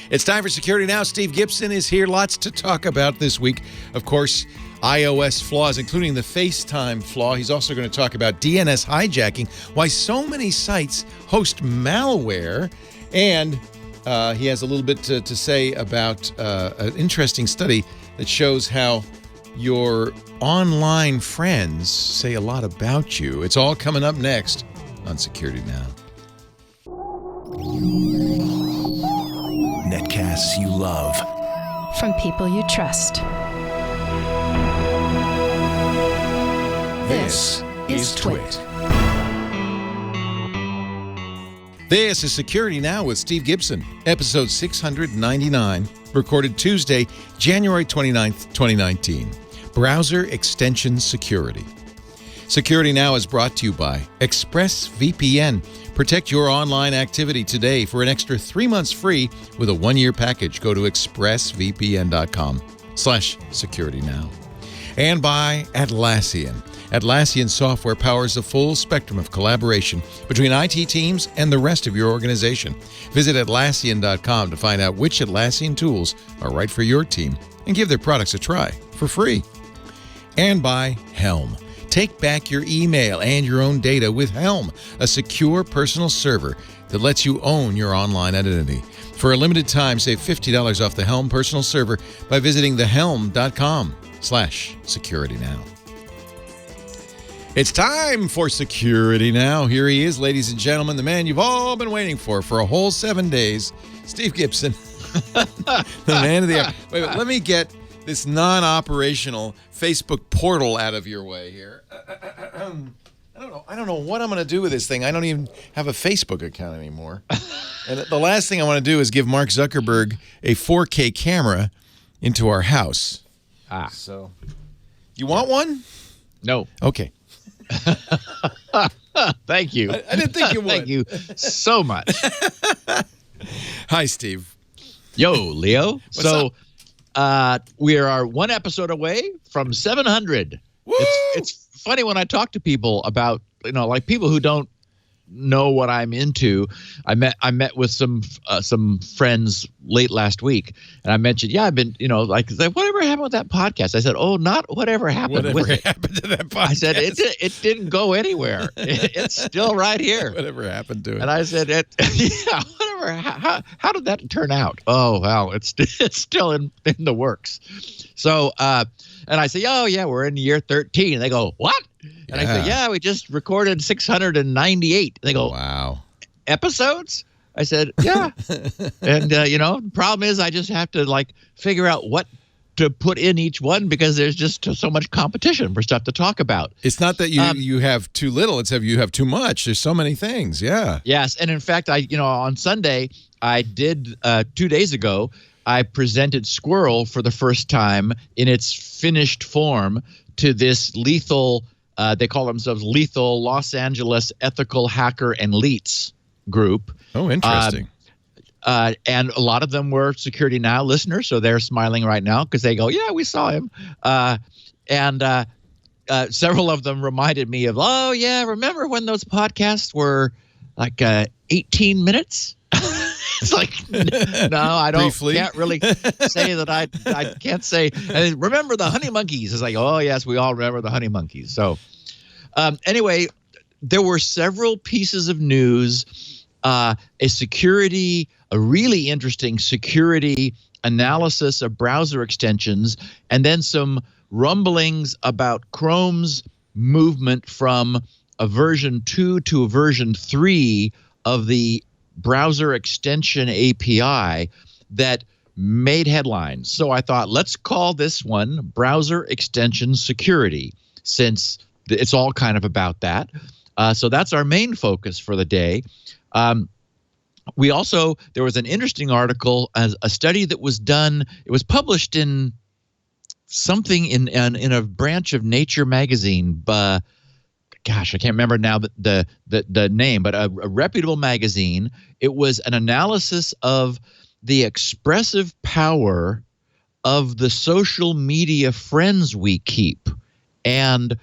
It's time for Security Now. Steve Gibson is here. Lots to talk about this week. Of course, iOS flaws, including the FaceTime flaw. He's also going to talk about DNS hijacking, why so many sites host malware, and he has a little bit to say about an interesting study that shows how your online friends say a lot about you. It's all coming up next on Security Now. Netcasts you love. From people you trust. This is Twit. This is Security Now with Steve Gibson, episode 699, recorded Tuesday, January 29th, 2019. Browser Extension Security. Security Now is brought to you by ExpressVPN. Protect your online activity today. For an extra 3 months free with a 1-year package, go to expressvpn.com/securitynow. And by Atlassian. Atlassian software powers the full spectrum of collaboration between IT teams and the rest of your organization. Visit Atlassian.com to find out which Atlassian tools are right for your team and give their products a try for free. And by Helm. Take back your email and your own data with Helm, a secure personal server that lets you own your online identity. For a limited time, save $50 off the Helm personal server by visiting thehelm.com/securitynow. It's time for Security Now. Here he is, ladies and gentlemen, the man you've all been waiting for a whole 7 days, Steve Gibson, the man of the hour. Wait, let me get this non-operational Facebook portal out of your way here. I don't know what I'm going to do with this thing. I don't even have a Facebook account anymore. And the last thing I want to do is give Mark Zuckerberg a 4K camera into our house. So, you want one? No. Okay. Thank you. I didn't think you would. Thank you so much. Hi, Steve. Yo, Leo. What's up? We are one episode away from 700. Woo! It's funny when I talk to people about, like people who don't know what I'm into. I met with some friends late last week, and I mentioned, I've been, whatever happened with that podcast? I said, not whatever happened to that podcast? I said, it didn't go anywhere. It's still right here. Whatever happened to it? And I said, whatever. How did that turn out? Oh, well, it's still in the works. So, and I say, we're in year 13. And they go, what? And I said, we just recorded 698. And they go, wow. Episodes? I said, yeah. And, the problem is I just have to, figure out what to put in each one because there's just so much competition for stuff to talk about. It's not that you have too little. It's that you have too much. There's so many things. Yeah. Yes. And in fact, on Sunday, I did 2 days ago, I presented Squirrel for the first time in its finished form to this lethal, they call themselves Lethal Los Angeles Ethical Hacker and Elites group. Oh, interesting. And a lot of them were Security Now listeners, so they're smiling right now because they go, we saw him. And several of them reminded me of, remember when those podcasts were 18 minutes? It's like, no, I can't really say that I can't say. And remember the honey monkeys? It's like, oh, yes, we all remember the honey monkeys. So anyway, there were several pieces of news, a really interesting security analysis of browser extensions, and then some rumblings about Chrome's movement from a version 2 to a version 3 of the browser extension API that made headlines. So I thought, let's call this one Browser Extension Security, since it's all kind of about that. So that's our main focus for the day. There was an interesting article, a study that was done. It was published in something in a branch of Nature magazine, gosh, I can't remember now the name, but a reputable magazine. It was an analysis of the expressive power of the social media friends we keep, and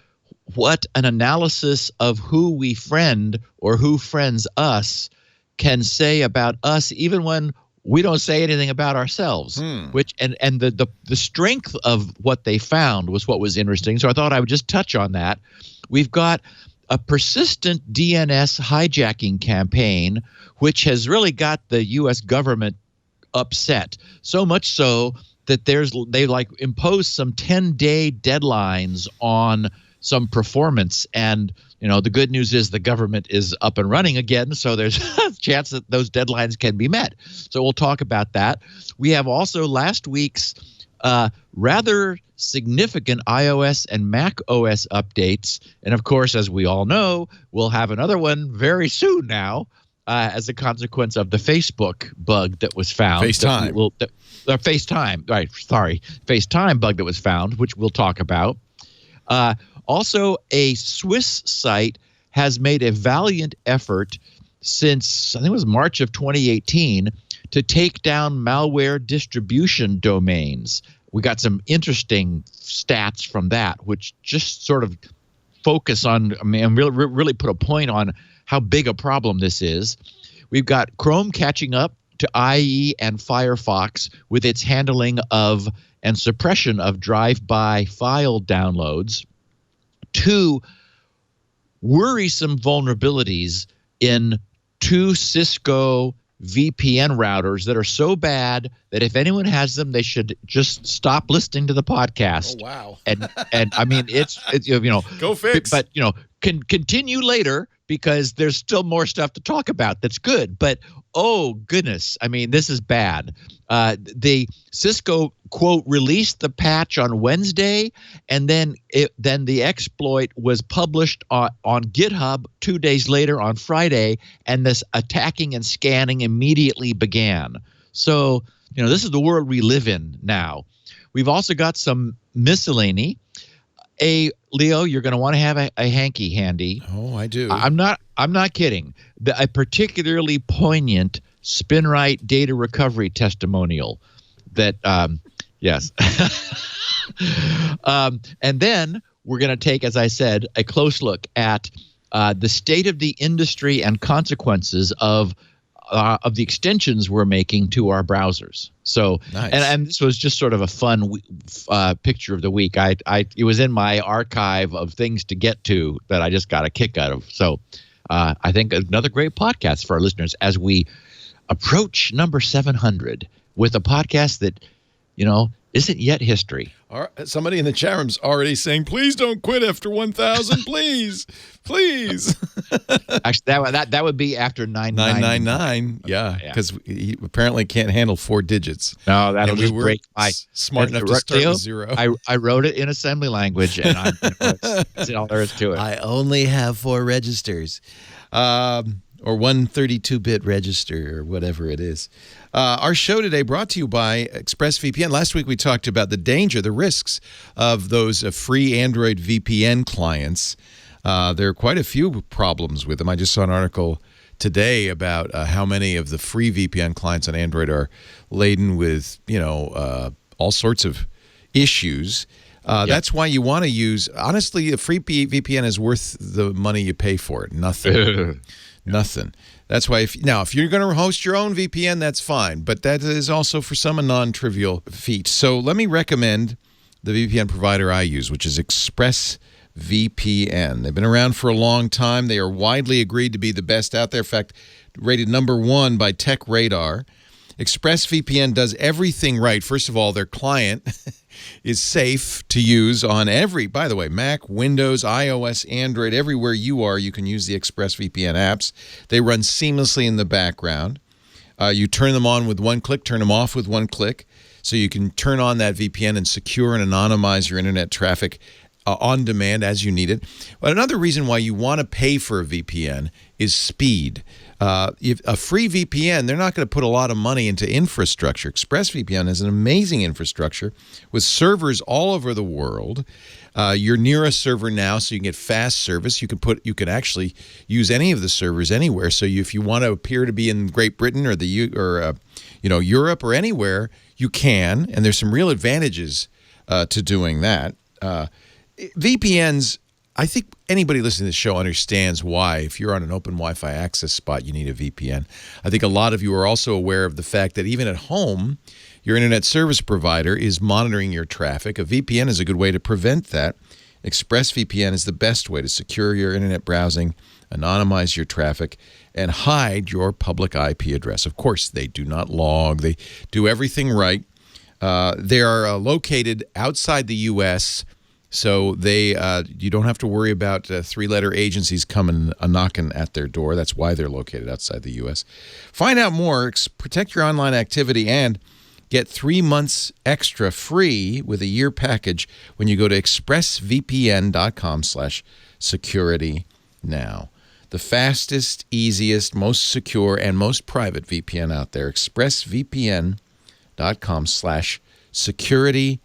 what an analysis of who we friend or who friends us can say about us, even when we don't say anything about ourselves. Which and the strength of what they found was what was interesting. So I thought I would just touch on that. We've got a persistent DNS hijacking campaign, which has really got the U.S. government upset. So much so that they impose some 10-day deadlines on some performance. And, the good news is the government is up and running again. So there's a chance that those deadlines can be met. So we'll talk about that. We have also last week's rather significant iOS and macOS updates. And of course, as we all know, we'll have another one very soon now as a consequence of the Facebook bug that was found. FaceTime. FaceTime bug that was found, which we'll talk about. Also, a Swiss site has made a valiant effort since, I think it was March of 2018, to take down malware distribution domains. We got some interesting stats from that, which just sort of focus on, really put a point on how big a problem this is. We've got Chrome catching up to IE and Firefox with its handling of and suppression of drive-by file downloads. 2 worrisome vulnerabilities in 2 Cisco VPN routers that are so bad that if anyone has them, they should just stop listening to the podcast. Oh, wow. and I mean, it's go fix. But can continue later because there's still more stuff to talk about that's good. But oh goodness, I mean, this is bad. The Cisco quote released the patch on Wednesday, and then the exploit was published on GitHub 2 days later on Friday, and this attacking and scanning immediately began. So this is the world we live in now. We've also got some miscellany. Leo, you're going to want to have a hanky handy. Oh, I do. I'm not kidding. A particularly poignant SpinRite data recovery testimonial that yes. And then we're going to take, as I said, a close look at the state of the industry and consequences of the extensions we're making to our browsers. So, nice. and this was just sort of a fun picture of the week. It was in my archive of things to get to that I just got a kick out of. So, I think another great podcast for our listeners as we approach number 700 with a podcast that, isn't yet history. Somebody in the chat room's already saying, please don't quit after 1,000, please. Actually, that would be after 999. Yeah, because he apparently can't handle 4 digits. No, that'll just break my... Smart enough to start with 0. I wrote it in assembly language, and that's all there is to it. I only have 4 registers. Or 132-bit register or whatever it is. Our show today brought to you by ExpressVPN. Last week we talked about the danger, the risks of those free Android VPN clients. There are quite a few problems with them. I just saw an article today about how many of the free VPN clients on Android are laden with, all sorts of issues. That's why you want to use, honestly, a free VPN is worth the money you pay for it. Nothing. Nothing. That's why if you're going to host your own VPN, that's fine. But that is also for some a non-trivial feat. So let me recommend the VPN provider I use, which is ExpressVPN. They've been around for a long time. They are widely agreed to be the best out there. In fact, rated #1 by Tech Radar. ExpressVPN does everything right. First of all, their client is safe to use on by the way, Mac, Windows, iOS, Android, everywhere you are, you can use the ExpressVPN apps. They run seamlessly in the background. You turn them on with one click, turn them off with one click, so you can turn on that VPN and secure and anonymize your internet traffic on demand as you need it. But another reason why you want to pay for a VPN is speed. If a free VPN, they're not going to put a lot of money into infrastructure. ExpressVPN is an amazing infrastructure with servers all over the world. You're near a server now, so you can get fast service. You can actually use any of the servers anywhere. So if you want to appear to be in Great Britain or Europe or anywhere, you can. And there's some real advantages to doing that. VPNs I think anybody listening to this show understands why, if you're on an open Wi-Fi access spot, you need a VPN. I think a lot of you are also aware of the fact that even at home, your internet service provider is monitoring your traffic. A VPN is a good way to prevent that. ExpressVPN is the best way to secure your internet browsing, anonymize your traffic, and hide your public IP address. Of course, they do not log. They do everything right. They are located outside the U.S., so you don't have to worry about three-letter agencies coming knocking at their door. That's why they're located outside the U.S. Find out more, protect your online activity, and get 3 months extra free with a year package when you go to expressvpn.com/securitynow. The fastest, easiest, most secure, and most private VPN out there, expressvpn.com/securitynow.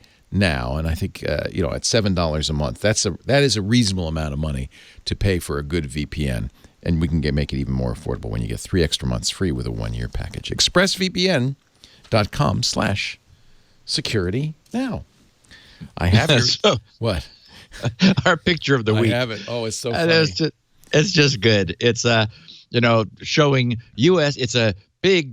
And I think, at $7 a month, that is a reasonable amount of money to pay for a good VPN. And we can make it even more affordable when you get 3 extra months free with a 1-year package. expressvpn.com/securitynow. I have your... What? Our picture of the week. I have it. Oh, it's so funny. It's just good. It's showing U.S. It's a big,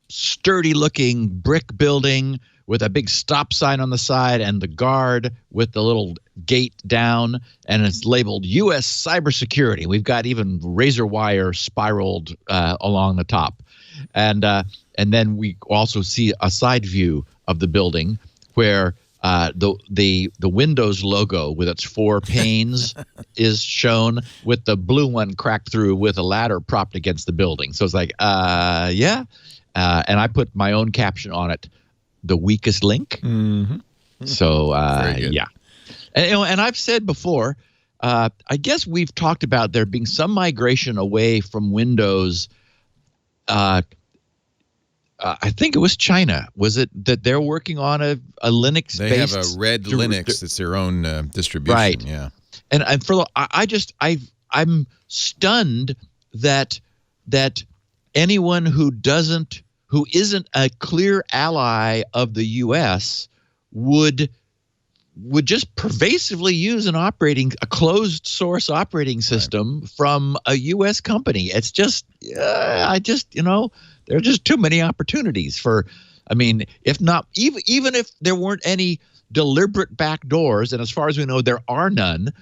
sturdy-looking brick building with a big stop sign on the side and the guard with the little gate down, and it's labeled U.S. Cybersecurity. We've got even razor wire spiraled along the top, and then we also see a side view of the building where the Windows logo with its 4 panes is shown, with the blue one cracked through with a ladder propped against the building. So it's like, yeah. And I put my own caption on it, the weakest link. Mm-hmm. So, yeah. And I've said before, I guess we've talked about there being some migration away from Windows. I think it was China. Was it that they're working on a Linux-based? They have a Red Linux. It's their own distribution. Right. Yeah. And I'm stunned that anyone who isn't a clear ally of the U.S. would just pervasively use a closed source operating system from a U.S. company. It's just, there are just too many opportunities for, if not, even if there weren't any deliberate backdoors, and as far as we know, there are none,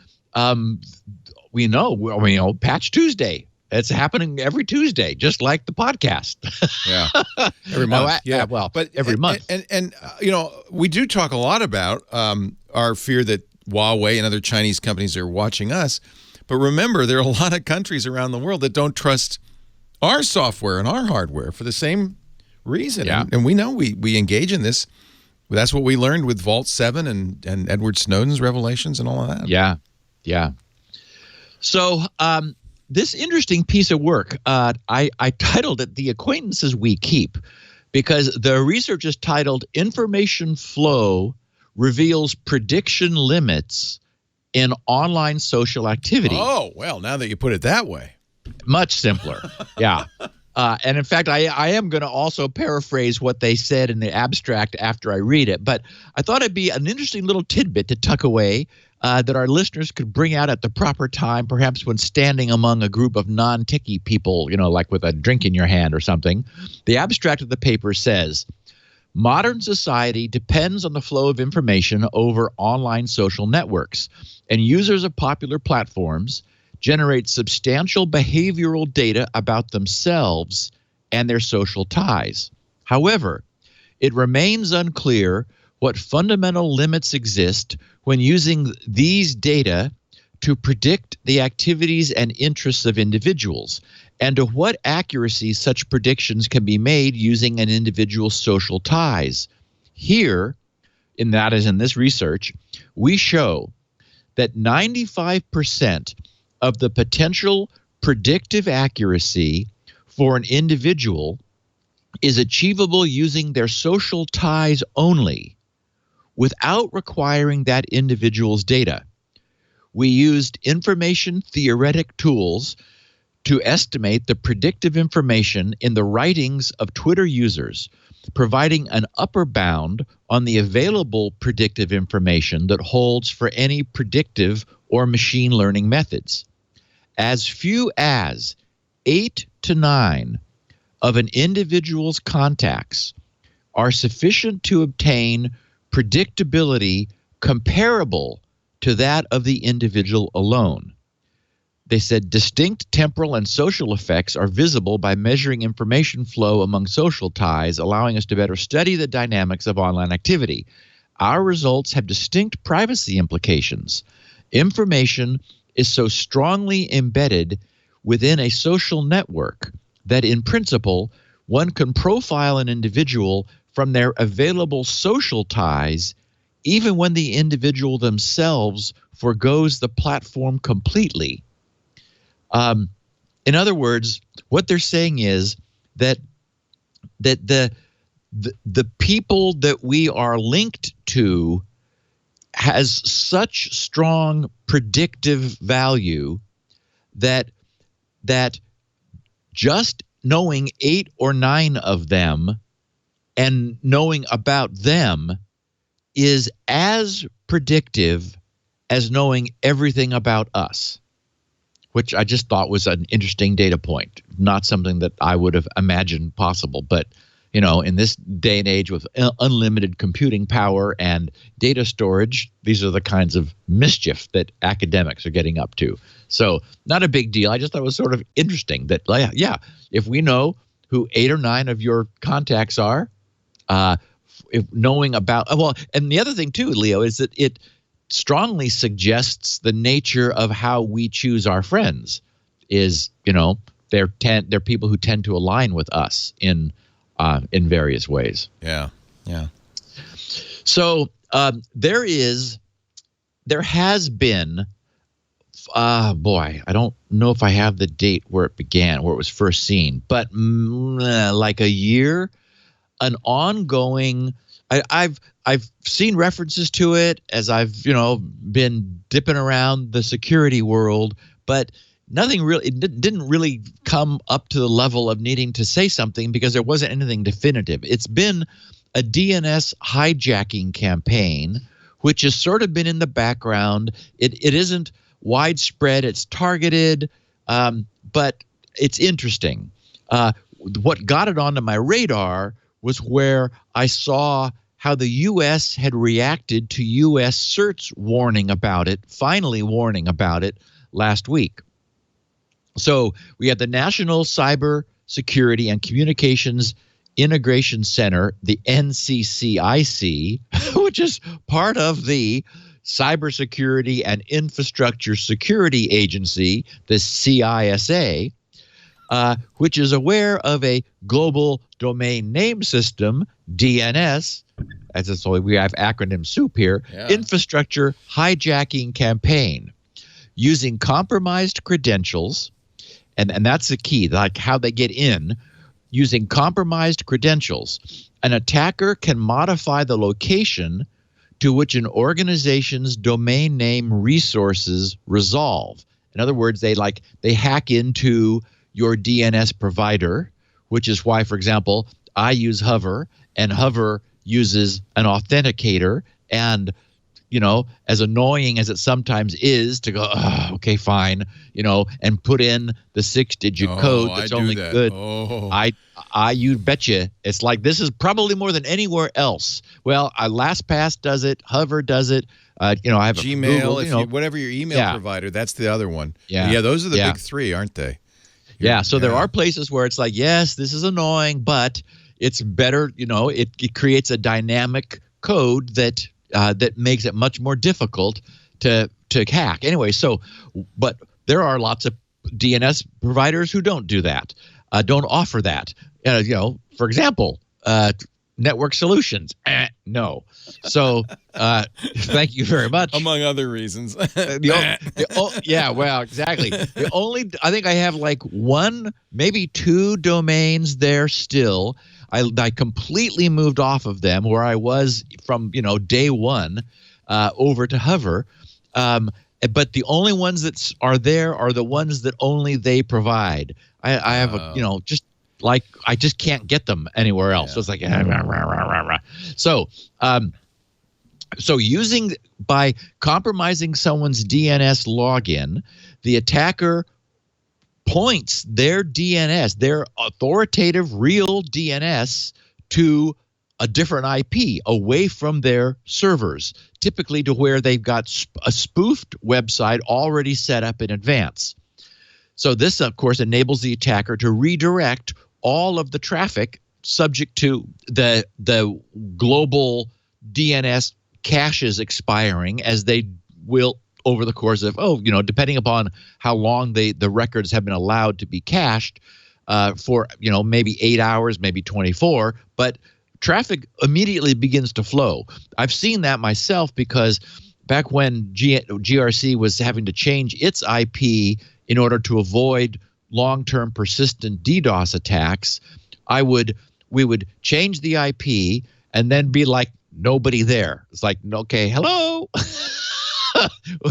we know, Patch Tuesday. It's happening every Tuesday, just like the podcast. Yeah, every month. But every month. And we do talk a lot about our fear that Huawei and other Chinese companies are watching us. But remember, there are a lot of countries around the world that don't trust our software and our hardware for the same reason. Yeah. And we know we engage in this. That's what we learned with Vault 7 and Edward Snowden's revelations and all of that. Yeah, yeah. So this interesting piece of work, I titled it The Acquaintances We Keep, because the research is titled Information Flow Reveals Prediction Limits in Online Social Activity. Oh, well, now that you put it that way. Much simpler. Yeah. And in fact, I am going to also paraphrase what they said in the abstract after I read it. But I thought it'd be an interesting little tidbit to tuck away that our listeners could bring out at the proper time, perhaps when standing among a group of non-techie people, like with a drink in your hand or something. The abstract of the paper says, modern society depends on the flow of information over online social networks, and users of popular platforms generate substantial behavioral data about themselves and their social ties. However, it remains unclear what fundamental limits exist when using these data to predict the activities and interests of individuals, and to what accuracy such predictions can be made using an individual's social ties. Here, in this research, we show that 95% of the potential predictive accuracy for an individual is achievable using their social ties only, without requiring that individual's data. We used information theoretic tools to estimate the predictive information in the writings of Twitter users, providing an upper bound on the available predictive information that holds for any predictive or machine learning methods. As few as 8 to 9 of an individual's contacts are sufficient to obtain predictability comparable to that of the individual alone. They said distinct temporal and social effects are visible by measuring information flow among social ties, allowing us to better study the dynamics of online activity. Our results have distinct privacy implications. Information is so strongly embedded within a social network that in principle, one can profile an individual from their available social ties even when the individual themselves forgoes the platform completely. In other words, what they're saying is that the people that we are linked to has such strong predictive value that just knowing 8 or 9 of them and knowing about them is as predictive as knowing everything about us, which I just thought was an interesting data point, not something that I would have imagined possible. But, you know, in this day and age with unlimited computing power and data storage, these are the kinds of mischief that academics are getting up to. So not a big deal. I just thought it was sort of interesting that, yeah, if we know who 8 or 9 of your contacts are, if knowing about, well, and the other thing too, Leo, is that it strongly suggests the nature of how we choose our friends is, you know, they're people who tend to align with us in various ways. Yeah. So there has been, boy, I don't know if I have the date where it began, where it was first seen, but like a year, an ongoing. I've seen references to it as I've been dipping around the security world, but nothing really. It didn't really come up to the level of needing to say something because there wasn't anything definitive. It's been a DNS hijacking campaign, which has sort of been in the background. It isn't widespread. It's targeted, but it's interesting. What got it onto my radar was where I saw how the U.S. had reacted to U.S. cert's finally warning about it last week. So we have the National Cyber Security and Communications Integration Center, the NCCIC, which is part of the Cybersecurity and Infrastructure Security Agency, the CISA, which is aware of a global domain name system, DNS, as it's we have acronym soup here, infrastructure hijacking campaign using compromised credentials, and that's the key, like how they get in. Using compromised credentials, an attacker can modify the location to which an organization's domain name resources resolve. In other words, they hack into your DNS provider, which is why, for example, I use Hover, and Hover uses an authenticator, and as annoying as it sometimes is to go, oh, okay, fine, and put in the 6-digit code that's only good. You betcha. It's like this is probably more than anywhere else. Well, LastPass does it. Hover does it. I have Gmail, Google, whatever your email provider, that's the other one. Yeah, those are the big three, aren't they? So there are places where it's like, yes, this is annoying, but it's better. It creates a dynamic code that makes it much more difficult to hack. Anyway, but there are lots of DNS providers who don't do that, don't offer that. For example, Network Solutions, no. So thank you very much. Among other reasons. Yeah, well, exactly. I think I have like 1, maybe 2 domains there still. I completely moved off of them where I was from day one over to Hover, but the only ones that are there are the ones that only they provide. I have I just can't get them anywhere else. So it's like, so So by compromising someone's DNS login, the attacker points their DNS, their authoritative real DNS, to a different IP away from their servers, typically to where they've got a spoofed website already set up in advance. So this, of course, enables the attacker to redirect all of the traffic subject to the global DNS caches expiring, as they will over the course of, depending upon how long the records have been allowed to be cached, for, maybe 8 hours, maybe 24, but traffic immediately begins to flow. I've seen that myself, because back when GRC was having to change its IP in order to avoid long-term persistent DDoS attacks, we would change the IP and then be like, nobody there. It's like, okay, hello,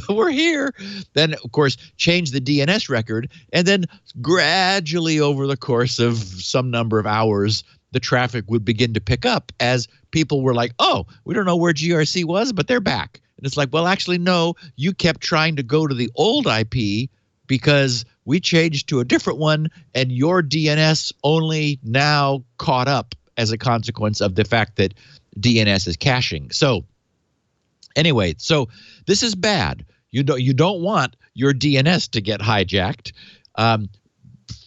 we're here. Then, of course, change the DNS record, and then gradually over the course of some number of hours, the traffic would begin to pick up as people were like, oh, we don't know where GRC was, but they're back. And it's like, well, actually, no, you kept trying to go to the old IP because we changed to a different one, and your DNS only now caught up as a consequence of the fact that DNS is caching. So anyway, so this is bad. You don't want your DNS to get hijacked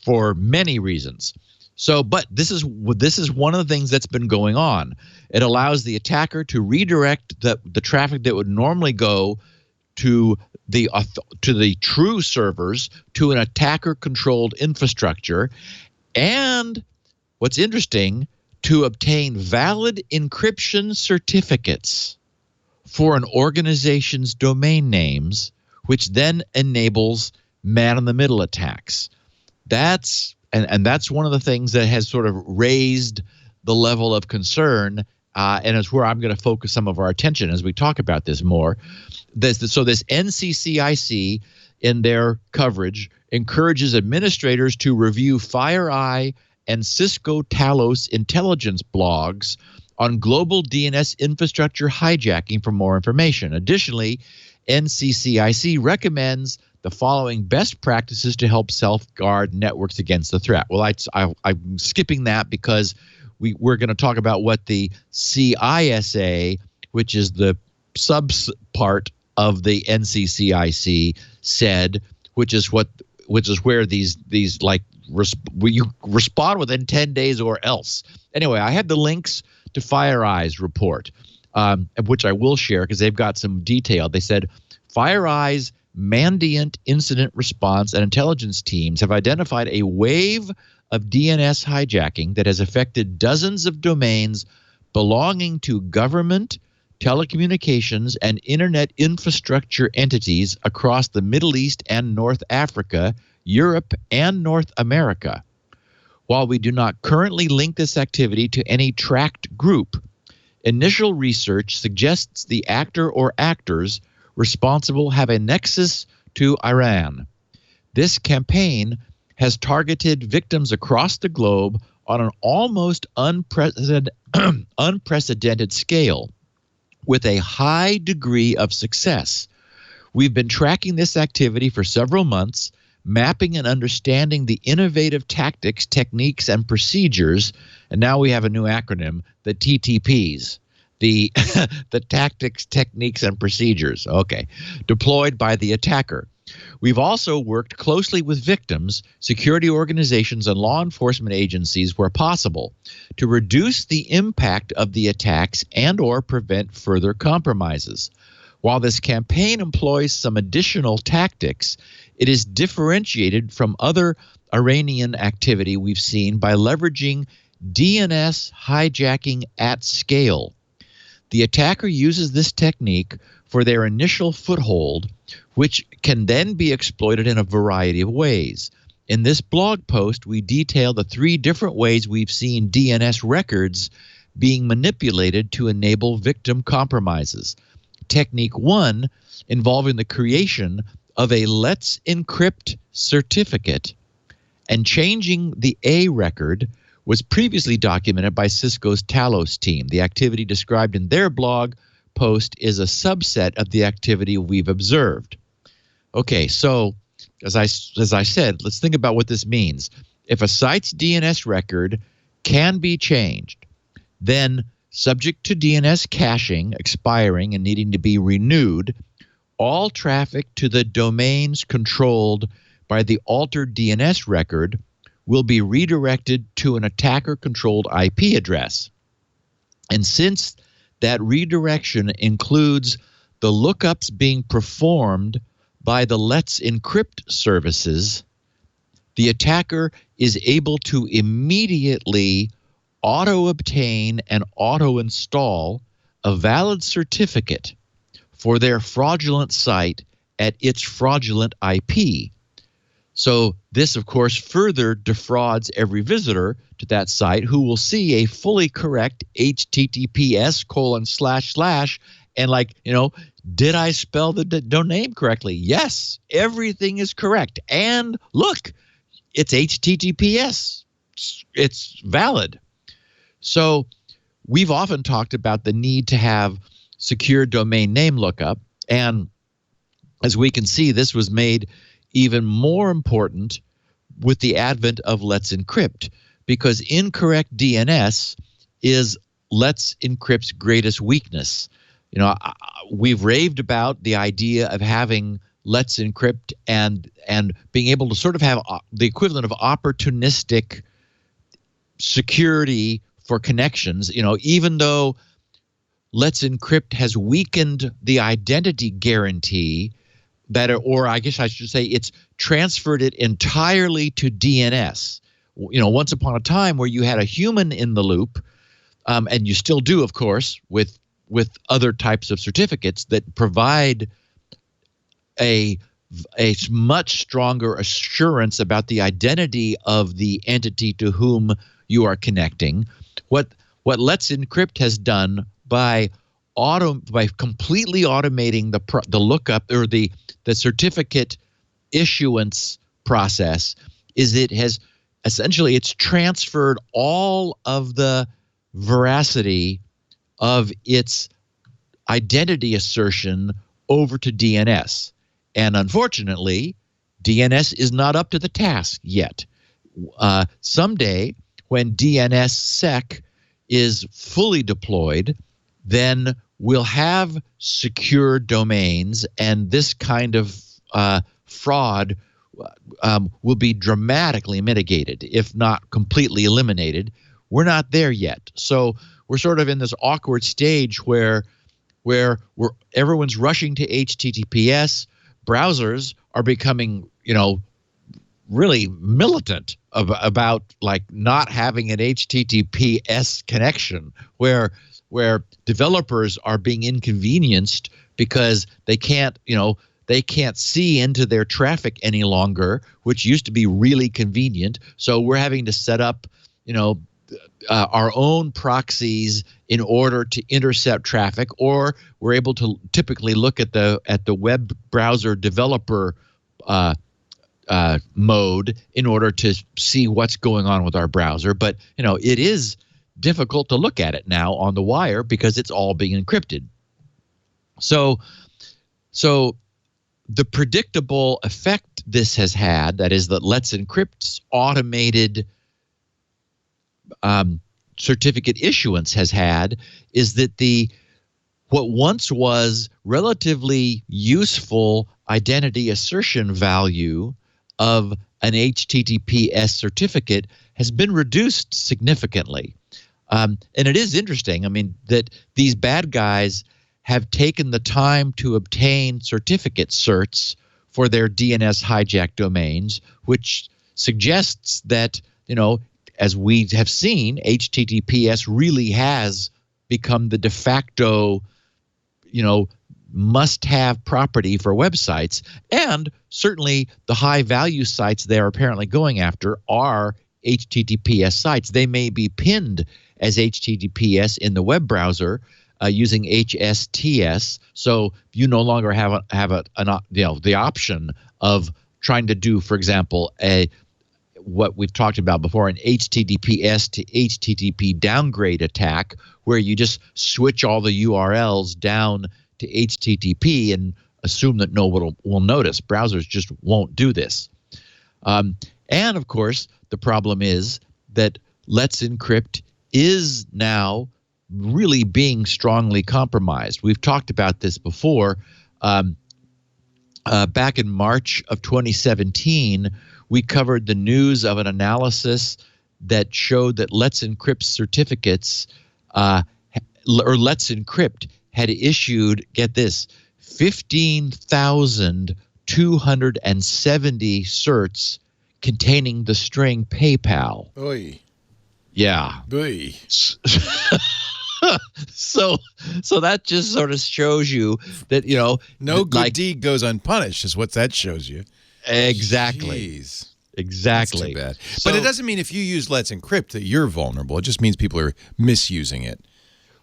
for many reasons. So, but this is one of the things that's been going on. It allows the attacker to redirect the traffic that would normally go to the true servers to an attacker-controlled infrastructure, and what's interesting, to obtain valid encryption certificates for an organization's domain names, which then enables man-in-the-middle attacks. That's one of the things that has sort of raised the level of concern, and it's where I'm going to focus some of our attention as we talk about this more. So this NCCIC, in their coverage, encourages administrators to review FireEye and Cisco Talos intelligence blogs on global DNS infrastructure hijacking for more information. Additionally, NCCIC recommends the following best practices to help self-guard networks against the threat. Well, I'm skipping that because we're going to talk about what the CISA, which is the sub-part of the NCCIC, said, which is where these you respond within 10 days or else. Anyway, I had the links to FireEye's report, which I will share because they've got some detail. They said FireEye's Mandiant incident response and intelligence teams have identified a wave of DNS hijacking that has affected dozens of domains belonging to government, telecommunications, and internet infrastructure entities across the Middle East and North Africa, Europe, and North America. While we do not currently link this activity to any tracked group, initial research suggests the actor or actors responsible have a nexus to Iran. This campaign has targeted victims across the globe on an almost unprecedented scale with a high degree of success. We've been tracking this activity for several months, mapping and understanding the innovative tactics, techniques, and procedures, and now we have a new acronym, the TTPs. The tactics, techniques, and procedures, deployed by the attacker. We've also worked closely with victims, security organizations, and law enforcement agencies where possible to reduce the impact of the attacks and/or prevent further compromises. While this campaign employs some additional tactics, it is differentiated from other Iranian activity we've seen by leveraging DNS hijacking at scale. The attacker uses this technique for their initial foothold, which can then be exploited in a variety of ways. In this blog post, we detail the 3 different ways we've seen DNS records being manipulated to enable victim compromises. Technique 1, involving the creation of a Let's Encrypt certificate and changing the A record, was previously documented by Cisco's Talos team. The activity described in their blog post is a subset of the activity we've observed. Okay, so as I said, let's think about what this means. If a site's DNS record can be changed, then subject to DNS caching expiring and needing to be renewed, all traffic to the domains controlled by the altered DNS record will be redirected to an attacker-controlled IP address. And since that redirection includes the lookups being performed by the Let's Encrypt services, the attacker is able to immediately auto-obtain and auto-install a valid certificate for their fraudulent site at its fraudulent IP. So this, of course, further defrauds every visitor to that site who will see a fully correct https:// and did I spell the domain correctly? Yes, everything is correct. And look, it's HTTPS. It's valid. So we've often talked about the need to have secure domain name lookup. And as we can see, this was made even more important with the advent of Let's Encrypt, because incorrect DNS is Let's Encrypt's greatest weakness. We've raved about the idea of having Let's Encrypt and being able to sort of have the equivalent of opportunistic security for connections. Even though Let's Encrypt has weakened the identity guarantee, or I guess I should say it's transferred it entirely to DNS. Once upon a time where you had a human in the loop, and you still do, of course, with other types of certificates that provide a much stronger assurance about the identity of the entity to whom you are connecting. What Let's Encrypt has done by completely automating the lookup or the certificate issuance process is it has essentially it's transferred all of the veracity of its identity assertion over to DNS. And unfortunately, DNS is not up to the task yet. Someday, when DNSSEC is fully deployed, then we'll have secure domains, and this kind of fraud will be dramatically mitigated, if not completely eliminated. We're not there yet. So we're sort of in this awkward stage where everyone's rushing to HTTPS. Browsers are becoming, really militant about not having an HTTPS connection, where developers are being inconvenienced because they can't see into their traffic any longer, which used to be really convenient. So we're having to set up, our own proxies in order to intercept traffic, or we're able to typically look at the web browser developer mode in order to see what's going on with our browser. But it is difficult to look at it now on the wire because it's all being encrypted. So the predictable effect this has had, that is that Let's Encrypt's automated certificate issuance has had, is that what once was relatively useful identity assertion value of an HTTPS certificate has been reduced significantly. And it is interesting, that these bad guys have taken the time to obtain certificate certs for their DNS hijack domains, which suggests that, as we have seen, HTTPS really has become the de facto, must-have property for websites. And certainly the high-value sites they're apparently going after are HTTPS sites. They may be pinned as HTTPS in the web browser using HSTS, so you no longer have the option of trying to do, for example, what we've talked about before, an HTTPS to HTTP downgrade attack, where you just switch all the URLs down to HTTP and assume that no one will notice. Browsers just won't do this. And of course, the problem is that Let's Encrypt is now really being strongly compromised. We've talked about this before. Back in March of 2017, we covered the news of an analysis that showed that Let's Encrypt certificates, or Let's Encrypt had issued, get this, 15,270 certs containing the string PayPal. Oy. Yeah. Oy. So that just sort of shows you that, no good deed goes unpunished is what that shows you. Exactly. Jeez. Exactly. That's too bad. But it doesn't mean if you use Let's Encrypt that you're vulnerable. It just means people are misusing it.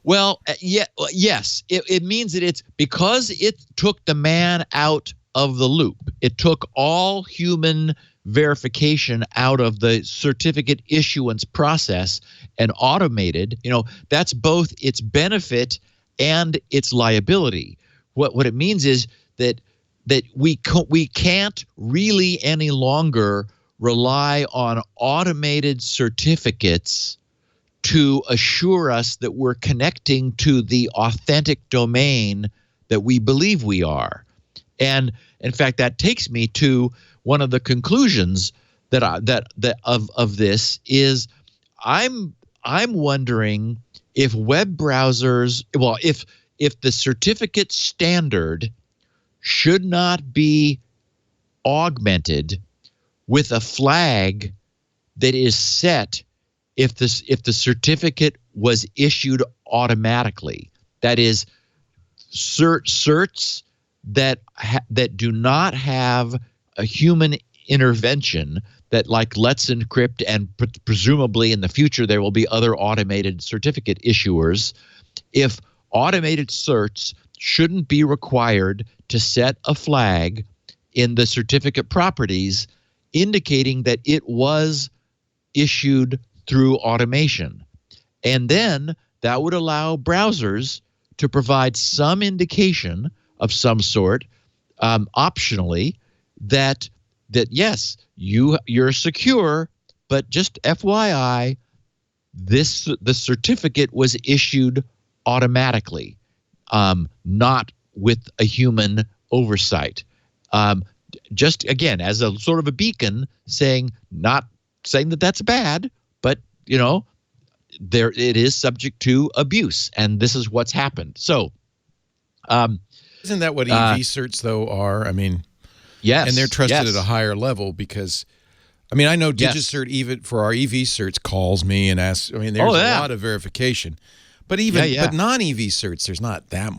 Well, yes. It means that it's because it took the man out of the loop. It took all human verification out of the certificate issuance process and automated. That's both its benefit and its liability. What it means is that we can't really any longer rely on automated certificates to assure us that we're connecting to the authentic domain that we believe we are. And in fact, that takes me to one of the conclusions of this is I'm wondering if web browsers, if the certificate standard should not be augmented with a flag that is set if the certificate was issued automatically. That is, certs that do not have a human intervention, that like Let's Encrypt, and presumably in the future there will be other automated certificate issuers. If automated certs shouldn't be required to set a flag in the certificate properties indicating that it was issued through automation. And then that would allow browsers to provide some indication of some sort, optionally, that yes, you're secure, but just FYI, the certificate was issued automatically, not with a human oversight. Just again, as a sort of a beacon, not saying that that's bad, but there it is subject to abuse, and this is what's happened. So, isn't that what EV certs though are? I mean, yes, and they're trusted at a higher level because, I know DigiCert even for our EV certs calls me and asks. There's a lot of verification, but but non-EV certs, there's not that.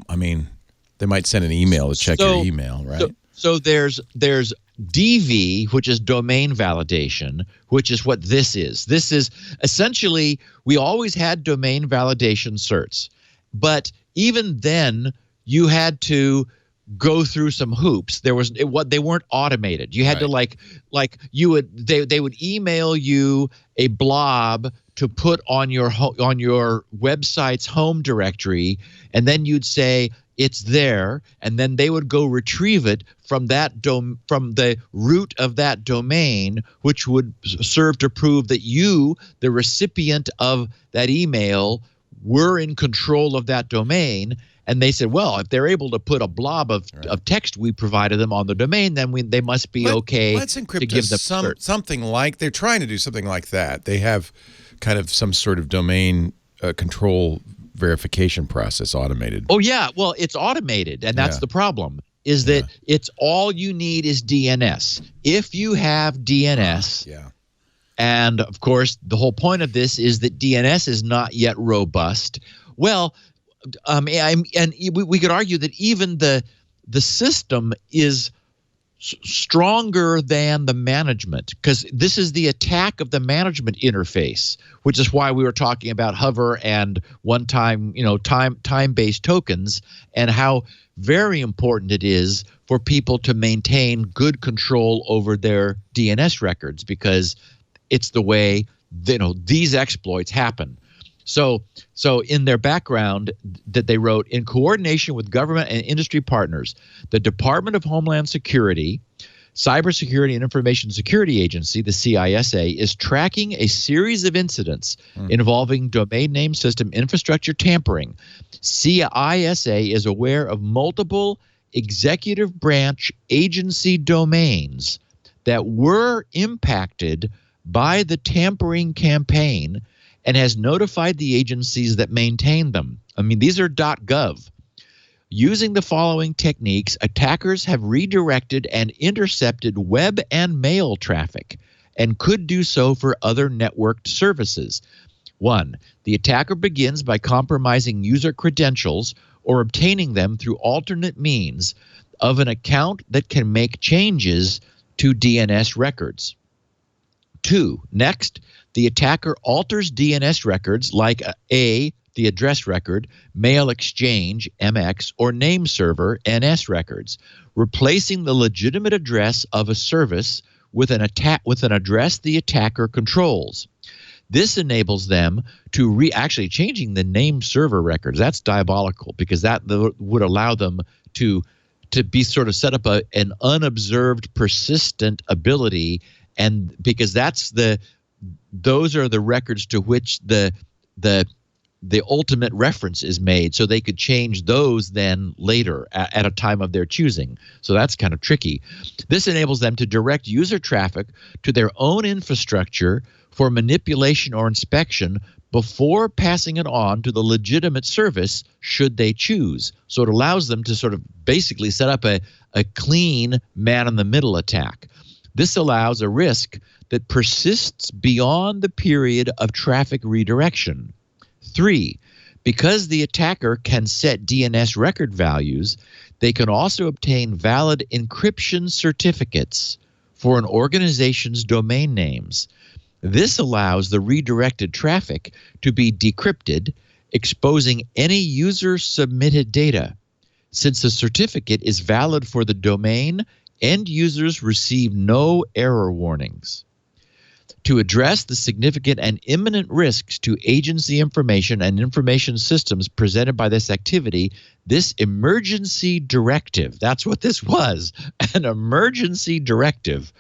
They might send an email to check your email, right? So there's DV, which is domain validation, which is what this is. This is essentially, we always had domain validation certs, but even then you had to go through some hoops. They weren't automated. You had to they would email you a blob to put on your website's home directory, and then you'd say it's there, and then they would go retrieve it from from the root of that domain, which would serve to prove that you, the recipient of that email, were in control of that domain. And they said, well, if they're able to put a blob of text we provided them on the domain, then they must be okay. Let's Encrypt to give them something like, they're trying to do something like that. They have kind of some sort of domain control verification process automated. Oh, yeah. Well, it's automated, and that's the problem, is that it's all you need is DNS. If you have DNS, and of course, the whole point of this is that DNS is not yet robust. Well, we could argue that even the system is stronger than the management, because this is the attack of the management interface, which is why we were talking about hover and one-time, time-based tokens, and how very important it is for people to maintain good control over their DNS records, because it's the way these exploits happen. So in their background that they wrote, in coordination with government and industry partners, the Department of Homeland Security, Cybersecurity and Information Security Agency, the CISA, is tracking a series of incidents involving domain name system infrastructure tampering. CISA is aware of multiple executive branch agency domains that were impacted by the tampering campaign and has notified the agencies that maintain them. I mean, these are .gov. Using the following techniques, attackers have redirected and intercepted web and mail traffic and could do so for other networked services. 1. The attacker begins by compromising user credentials or obtaining them through alternate means of an account that can make changes to DNS records. 2. Next, the attacker alters DNS records like the address record, mail exchange, MX, or name server, NS records, replacing the legitimate address of a service with an address the attacker controls. This enables them to actually changing the name server records. That's diabolical, because that would allow them to be sort of set up an unobserved persistent ability, and because those are the records to which the ultimate reference is made, so they could change those then later at a time of their choosing. So that's kind of tricky. This enables them to direct user traffic to their own infrastructure for manipulation or inspection before passing it on to the legitimate service should they choose. So it allows them to sort of basically set up a clean man-in-the-middle attack. This allows a risk that persists beyond the period of traffic redirection. 3, because the attacker can set DNS record values, they can also obtain valid encryption certificates for an organization's domain names. This allows the redirected traffic to be decrypted, exposing any user-submitted data. Since the certificate is valid for the domain, end users receive no error warnings. To address the significant and imminent risks to agency information and information systems presented by this activity, this emergency directive, that's what this was, an emergency directive,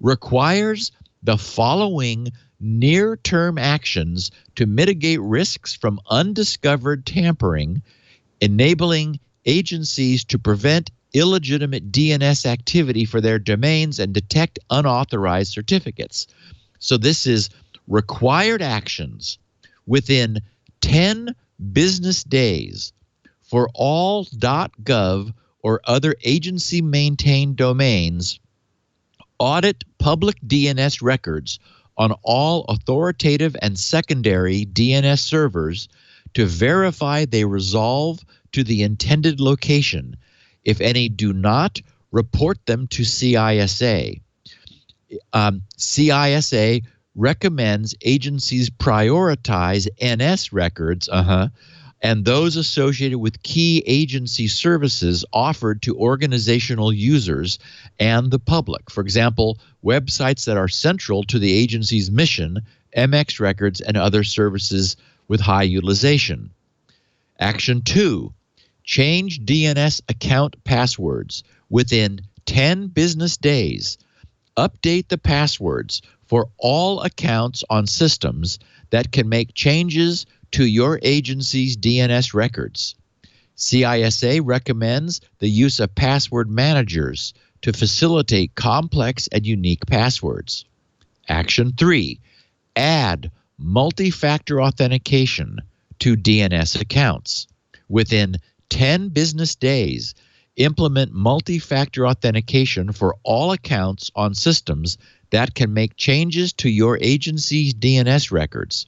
requires the following near-term actions to mitigate risks from undiscovered tampering, enabling agencies to prevent illegitimate DNS activity for their domains and detect unauthorized certificates. So this is required actions within 10 business days for all .gov or other agency-maintained domains. Audit public DNS records on all authoritative and secondary DNS servers to verify they resolve to the intended location. If any do not, report them to CISA. CISA recommends agencies prioritize NS records and those associated with key agency services offered to organizational users and the public. For example, websites that are central to the agency's mission, MX records, and other services with high utilization. Action 2, change DNS account passwords within 10 business days. Update the passwords for all accounts on systems that can make changes to your agency's DNS records. CISA recommends the use of password managers to facilitate complex and unique passwords. Action 3, add multi-factor authentication to DNS accounts. Within 10 business days, implement multi-factor authentication for all accounts on systems that can make changes to your agency's DNS records.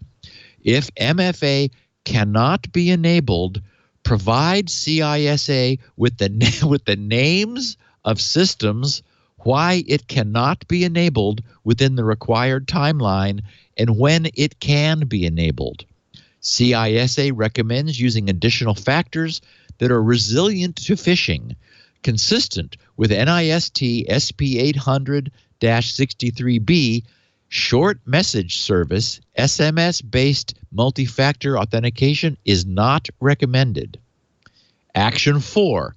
If MFA cannot be enabled, provide CISA with the names of systems why it cannot be enabled within the required timeline and when it can be enabled. CISA recommends using additional factors that are resilient to phishing, consistent with NIST SP 800-63B, short message service, SMS-based multi-factor authentication is not recommended. Action 4,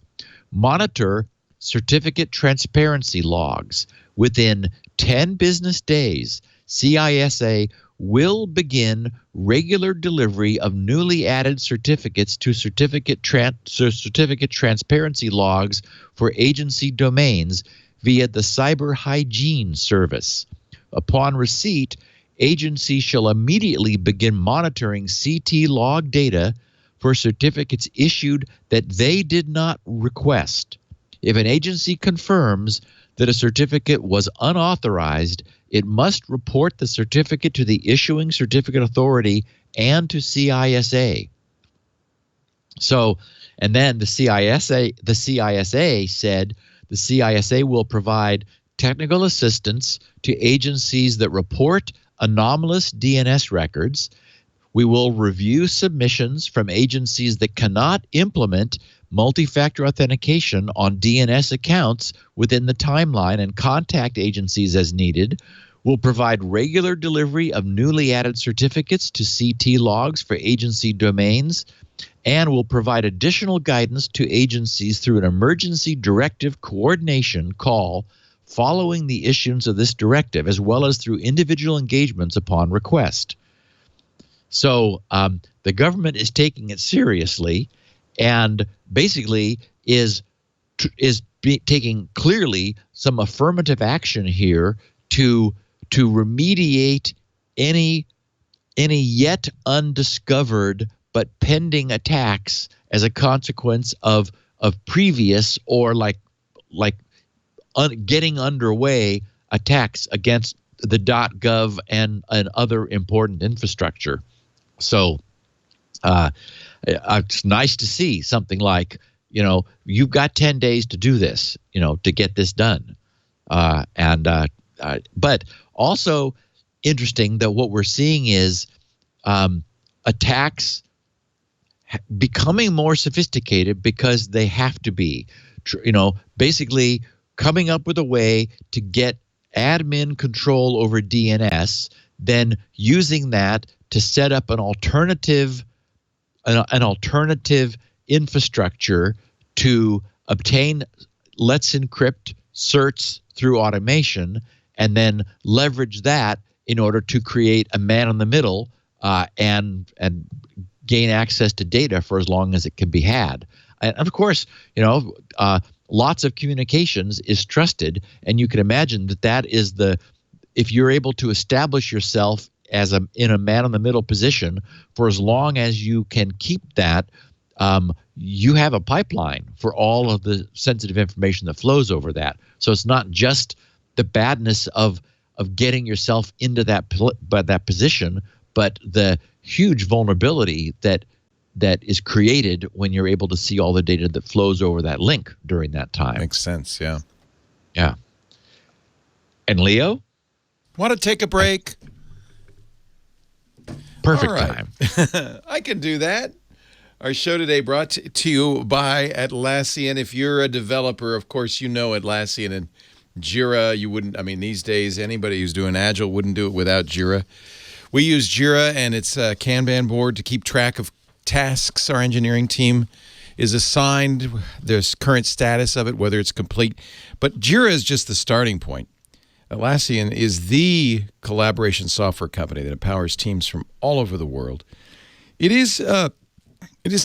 monitor certificate transparency logs. Within 10 business days, CISA will begin regular delivery of newly added certificates to certificate transparency logs for agency domains via the Cyber Hygiene Service. Upon receipt, agencies shall immediately begin monitoring CT log data for certificates issued that they did not request. If an agency confirms that a certificate was unauthorized, it must report the certificate to the issuing certificate authority and to CISA. So, and then the CISA said the CISA will provide technical assistance to agencies that report anomalous DNS records. We will review submissions from agencies that cannot implement multi-factor authentication on DNS accounts within the timeline and contact agencies as needed. We'll provide regular delivery of newly added certificates to CT logs for agency domains, and will provide additional guidance to agencies through an emergency directive coordination call following the issuance of this directive, as well as through individual engagements upon request. So the government is taking it seriously, and basically is taking clearly some affirmative action here to remediate any yet undiscovered but pending attacks as a consequence of previous or getting underway attacks against the .gov and other important infrastructure. So it's nice to see something like, you've got 10 days to do this, to get this done. But also interesting that what we're seeing is attacks becoming more sophisticated because they have to be, basically coming up with a way to get admin control over DNS, then using that to set up an alternative infrastructure to obtain Let's Encrypt certs through automation, and then leverage that in order to create a man in the middle and gain access to data for as long as it can be had. And of course, lots of communications is trusted, and you can imagine that is if you're able to establish yourself as in a man in the middle position for as long as you can keep that, you have a pipeline for all of the sensitive information that flows over that. So it's not just the badness of getting yourself into that position, but the huge vulnerability that is created when you're able to see all the data that flows over that link during that time. Makes sense, yeah. Yeah. And Leo? Want to take a break? Perfect All right. time. I can do that. Our show today brought to you by Atlassian. If you're a developer, of course, you know Atlassian and Jira. You wouldn't, these days, anybody who's doing Agile wouldn't do it without Jira. We use Jira and its Kanban board to keep track of tasks our engineering team is assigned, the current status of it, whether it's complete. But Jira is just the starting point. Atlassian is the collaboration software company that empowers teams from all over the world. It is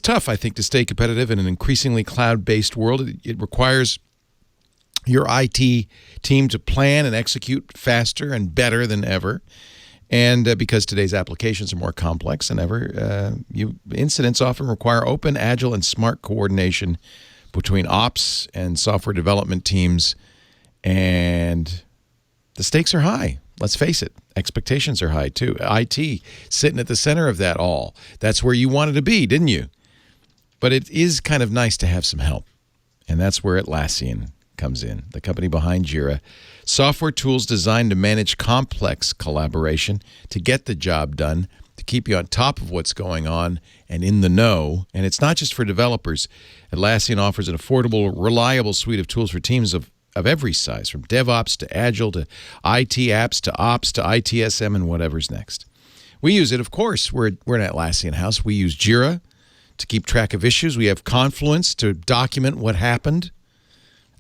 tough, I think, to stay competitive in an increasingly cloud-based world. It requires your IT team to plan and execute faster and better than ever. And because today's applications are more complex than ever, incidents often require open, agile, and smart coordination between ops and software development teams. And the stakes are high. Let's face it. Expectations are high, too. IT sitting at the center of that all. That's where you wanted to be, didn't you? But it is kind of nice to have some help. And that's where Atlassian comes in, the company behind Jira. Software tools designed to manage complex collaboration, to get the job done, to keep you on top of what's going on and in the know. And it's not just for developers. Atlassian offers an affordable, reliable suite of tools for teams of of every size, from DevOps to Agile to IT apps to Ops to ITSM and whatever's next. We use it, of course. We're an Atlassian house. We use Jira to keep track of issues. We have Confluence to document what happened.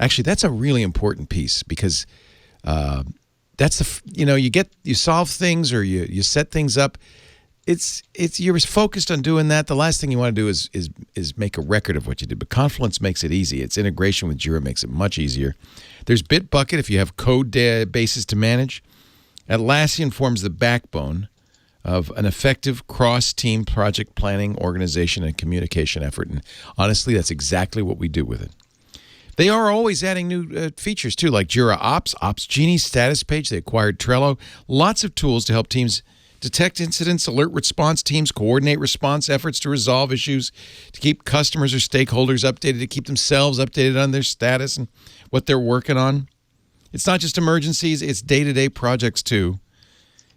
Actually, that's a really important piece because that's you solve things or you set things up. It's you're focused on doing that. The last thing you want to do is make a record of what you did. But Confluence makes it easy. Its integration with Jira makes it much easier. There's Bitbucket if you have code bases to manage. Atlassian forms the backbone of an effective cross-team project planning, organization, and communication effort. And honestly, that's exactly what we do with it. They are always adding new features, too, like Jira Ops, Ops Genie, Status Page. They acquired Trello. Lots of tools to help teams detect incidents, alert response teams, coordinate response efforts to resolve issues, to keep customers or stakeholders updated, to keep themselves updated on their status and what they're working on. It's not just emergencies, it's day-to-day projects, too.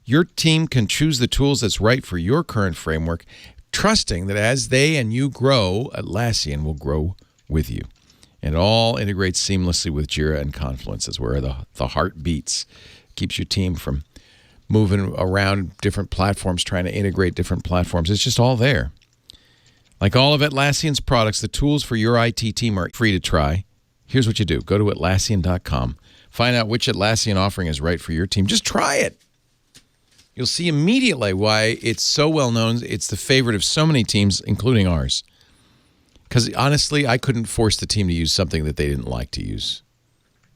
Your team can choose the tools that's right for your current framework, trusting that as they and you grow, Atlassian will grow with you. And it all integrates seamlessly with Jira and Confluence. That's where the heart beats. Keeps your team from moving around different platforms, trying to integrate different platforms. It's just all there. Like all of Atlassian's products, the tools for your IT team are free to try. Here's what you do. Go to Atlassian.com. Find out which Atlassian offering is right for your team. Just try it. You'll see immediately why it's so well known. It's the favorite of so many teams, including ours. Because honestly, I couldn't force the team to use something that they didn't like to use.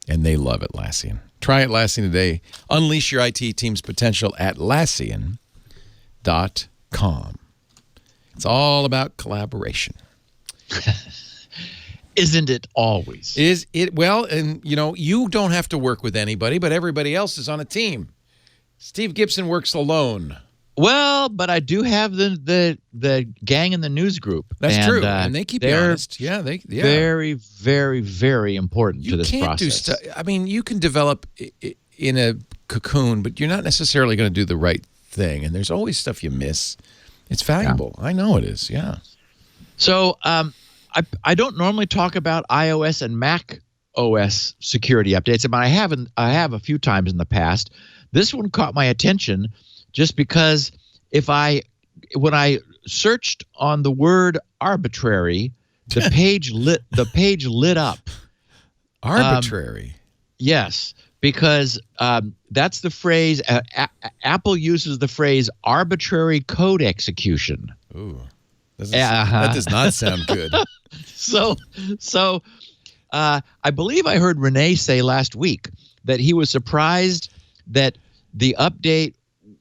And they love Atlassian. Try Atlassian today. Unleash your IT team's potential at Atlassian.com. It's all about collaboration. Isn't it always? Is it? Well, and you don't have to work with anybody, but everybody else is on a team. Steve Gibson works alone. Well, but I do have the gang in the news group. That's true, and they keep you honest. Yeah, very, very, very important to this process. You can't do stuff. I mean, you can develop in a cocoon, but you're not necessarily going to do the right thing, and there's always stuff you miss. It's valuable. Yeah. I know it is. Yeah. So I don't normally talk about iOS and Mac OS security updates, but I have a few times in the past. This one caught my attention just because when I searched on the word arbitrary, the page lit up. Arbitrary. Yes, because that's the phrase. Apple uses the phrase arbitrary code execution. Ooh, that does not sound good. So I believe I heard Renee say last week that he was surprised that the update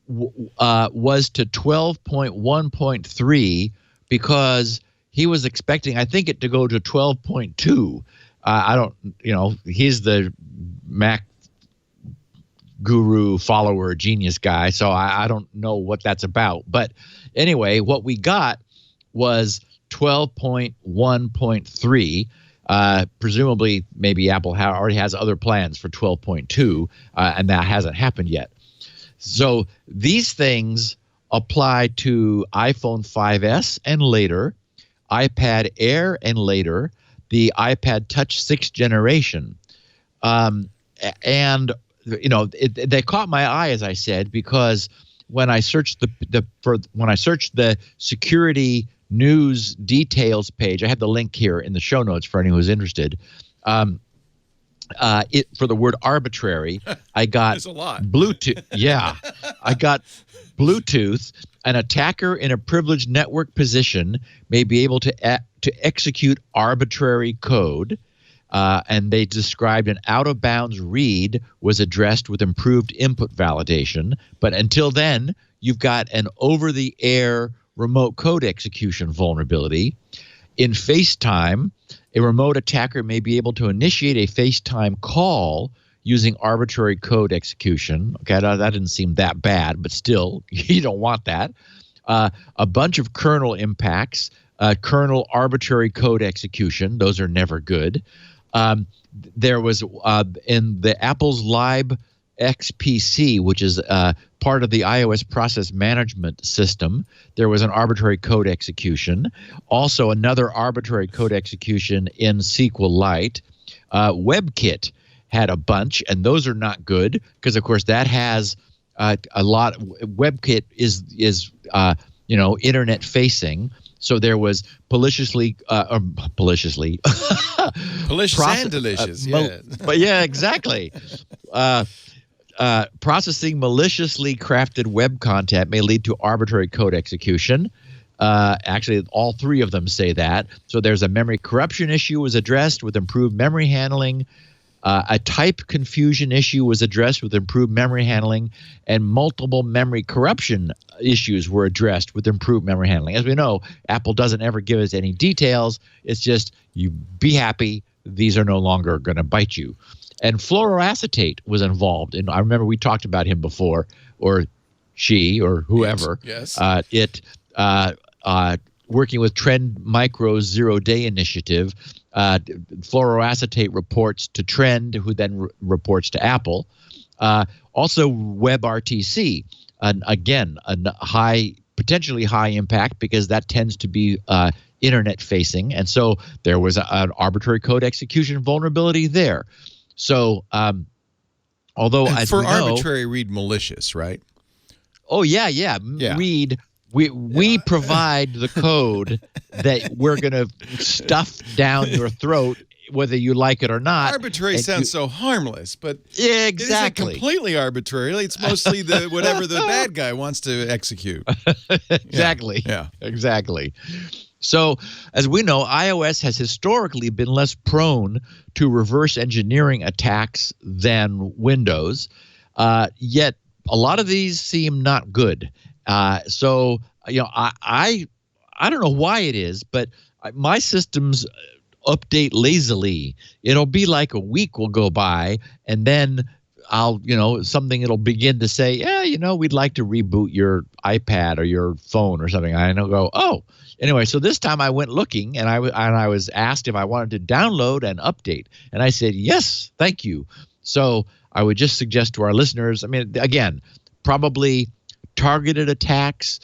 was to 12.1.3 because he was expecting, I think, it to go to 12.2. I don't, he's the Mac guru, follower, genius guy, so I don't know what that's about. But anyway, what we got was 12.1.3. Presumably, maybe Apple already has other plans for 12.2, and that hasn't happened yet. So these things apply to iPhone 5S and later, iPad Air and later, the iPad Touch 6th generation. And they caught my eye, as I said, because when I searched the security news details page, I have the link here in the show notes for anyone who's interested. For the word arbitrary, I got Bluetooth. Yeah, I got Bluetooth. An attacker in a privileged network position may be able to execute arbitrary code, and they described an out-of-bounds read was addressed with improved input validation. But until then, you've got an over-the-air remote code execution vulnerability. In FaceTime, a remote attacker may be able to initiate a FaceTime call using arbitrary code execution. Okay, that didn't seem that bad, but still, you don't want that. A bunch of kernel impacts, kernel arbitrary code execution. Those are never good. There was in the Apple's Lib XPC, which is part of the iOS process management system, there was an arbitrary code execution. Also, another arbitrary code execution in SQLite. WebKit, had a bunch, and those are not good because, of course, that has a lot. WebKit is internet facing. So there was malicious and delicious. But yeah, exactly. Processing maliciously crafted web content may lead to arbitrary code execution. Actually, all three of them say that. So there's a memory corruption issue was addressed with improved memory handling. A type confusion issue was addressed with improved memory handling, and multiple memory corruption issues were addressed with improved memory handling. As we know, Apple doesn't ever give us any details. It's just, you be happy, these are no longer going to bite you. And fluoroacetate was involved. And I remember we talked about him before, or she, or whoever. Yes. Working with Trend Micro's zero-day initiative, fluoroacetate reports to Trend, who then reports to Apple. Also, WebRTC, again, a potentially high impact because that tends to be internet-facing, and so there was an arbitrary code execution vulnerability there. So, although and as for we know, arbitrary, read malicious, right? Oh yeah. Read. We provide the code that we're going to stuff down your throat, whether you like it or not. Arbitrary sounds so harmless, but yeah, exactly. It isn't completely arbitrary. It's mostly whatever the bad guy wants to execute. Exactly. Yeah. Exactly. So, as we know, iOS has historically been less prone to reverse engineering attacks than Windows, yet a lot of these seem not good. So, I don't know why it is, but my systems update lazily. It'll be like a week will go by, and then it'll begin to say, yeah, we'd like to reboot your iPad or your phone or something. And I'll go, oh. Anyway, so this time I went looking, and I was asked if I wanted to download and update, and I said yes, thank you. So I would just suggest to our listeners, I mean, again, probably targeted attacks.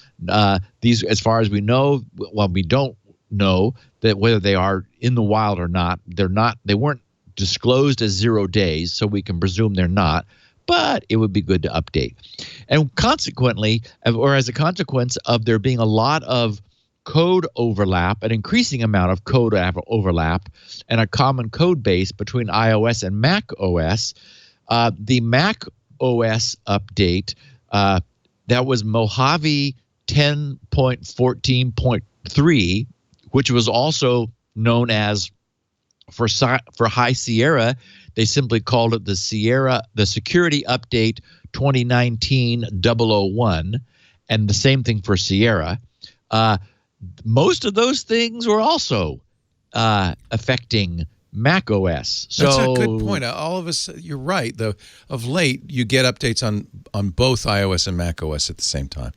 These, as far as we know, well, we don't know that whether they are in the wild or not. They weren't disclosed as 0 days, so we can presume they're not. But it would be good to update. And consequently, or as a consequence of there being a lot of code overlap, an increasing amount of code overlap, and a common code base between iOS and macOS, the macOS update that was Mojave 10.14.3, which was also known as for High Sierra, they simply called it the Security Update 2019-001, and the same thing for Sierra. Most of those things were also affecting macOS. So that's a good point. All of us, you're right. Of late, you get updates on both iOS and macOS at the same time.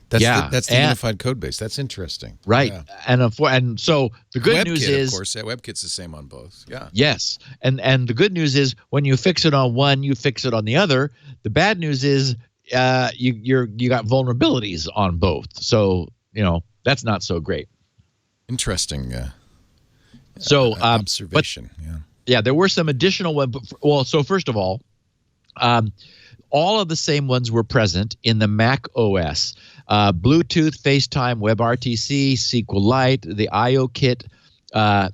That's the unified code base. That's interesting. Right. Yeah. And so the good WebKit, news is, of course, WebKit's the same on both. Yeah. Yes. And the good news is when you fix it on one, you fix it on the other. The bad news is you got vulnerabilities on both. So, that's not so great. Interesting. So observation. Yeah, there were some additional ones. Well, so first of all of the same ones were present in the Mac OS. Bluetooth, FaceTime, WebRTC, SQLite, the IO kit, and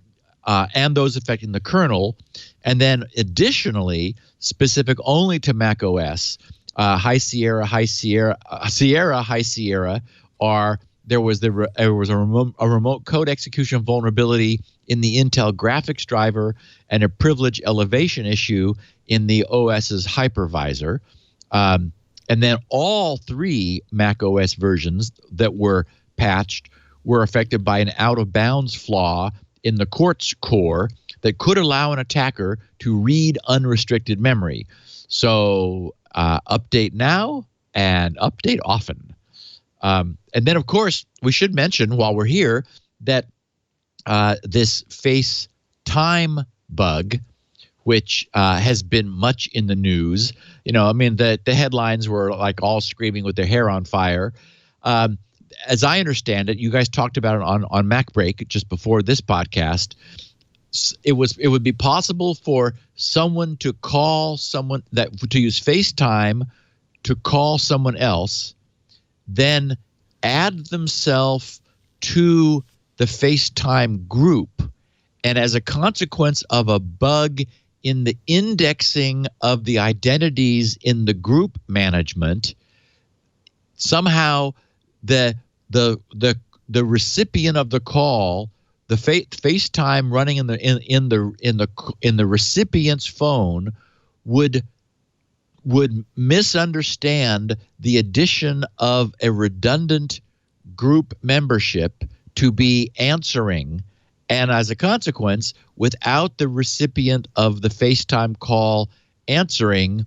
those affecting the kernel. And then additionally, specific only to Mac OS, High Sierra, High Sierra, there was a remote code execution vulnerability in the Intel graphics driver and a privilege elevation issue in the OS's hypervisor. And then all three Mac OS versions that were patched were affected by an out-of-bounds flaw in the Quartz core that could allow an attacker to read unrestricted memory. So update now and update often. And then, of course, we should mention while we're here that this FaceTime bug, which has been much in the news, the headlines were like all screaming with their hair on fire. As I understand it, you guys talked about it on MacBreak just before this podcast. it would be possible for someone to call someone to use FaceTime to call someone else, then add themselves to the FaceTime group, and as a consequence of a bug in the indexing of the identities in the group management, somehow the recipient of the call, the FaceTime running in the recipient's phone would misunderstand the addition of a redundant group membership to be answering, and as a consequence, without the recipient of the FaceTime call answering,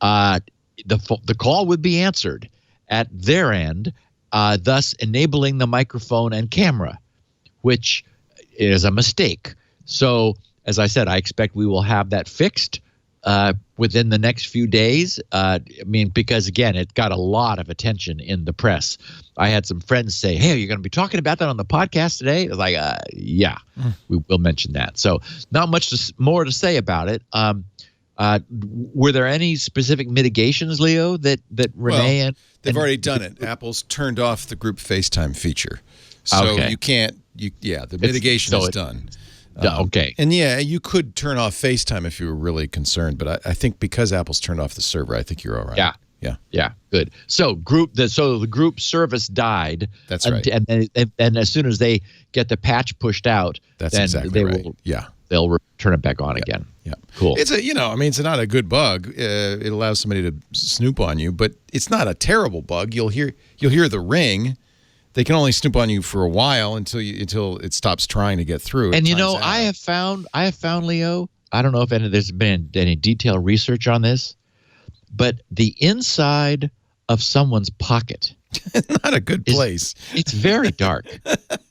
the call would be answered at their end, thus enabling the microphone and camera, which is a mistake. So, as I said, I expect we will have that fixed within the next few days. Because again, it got a lot of attention in the press. I had some friends say, "Hey, are you going to be talking about that on the podcast today?" I was like, "Yeah, we will mention that." So, not much more to say about it. Were there any specific mitigations, Leo, that Renee and they've already done it? Apple's turned off the group FaceTime feature, so you can't. The mitigation is done. Okay. And you could turn off FaceTime if you were really concerned, but I think because Apple's turned off the server, I think you're all right. Yeah. Good. So the group service died. That's right. And as soon as they get the patch pushed out, that's then exactly right. They'll turn it back on again. Yeah. Cool. It's it's not a good bug. It allows somebody to snoop on you, but it's not a terrible bug. You'll hear the ring. They can only snoop on you for a while until it stops trying to get through. And I have found, Leo, I don't know if there's been any detailed research on this, but the inside of someone's pocket, not a good place. It's very dark.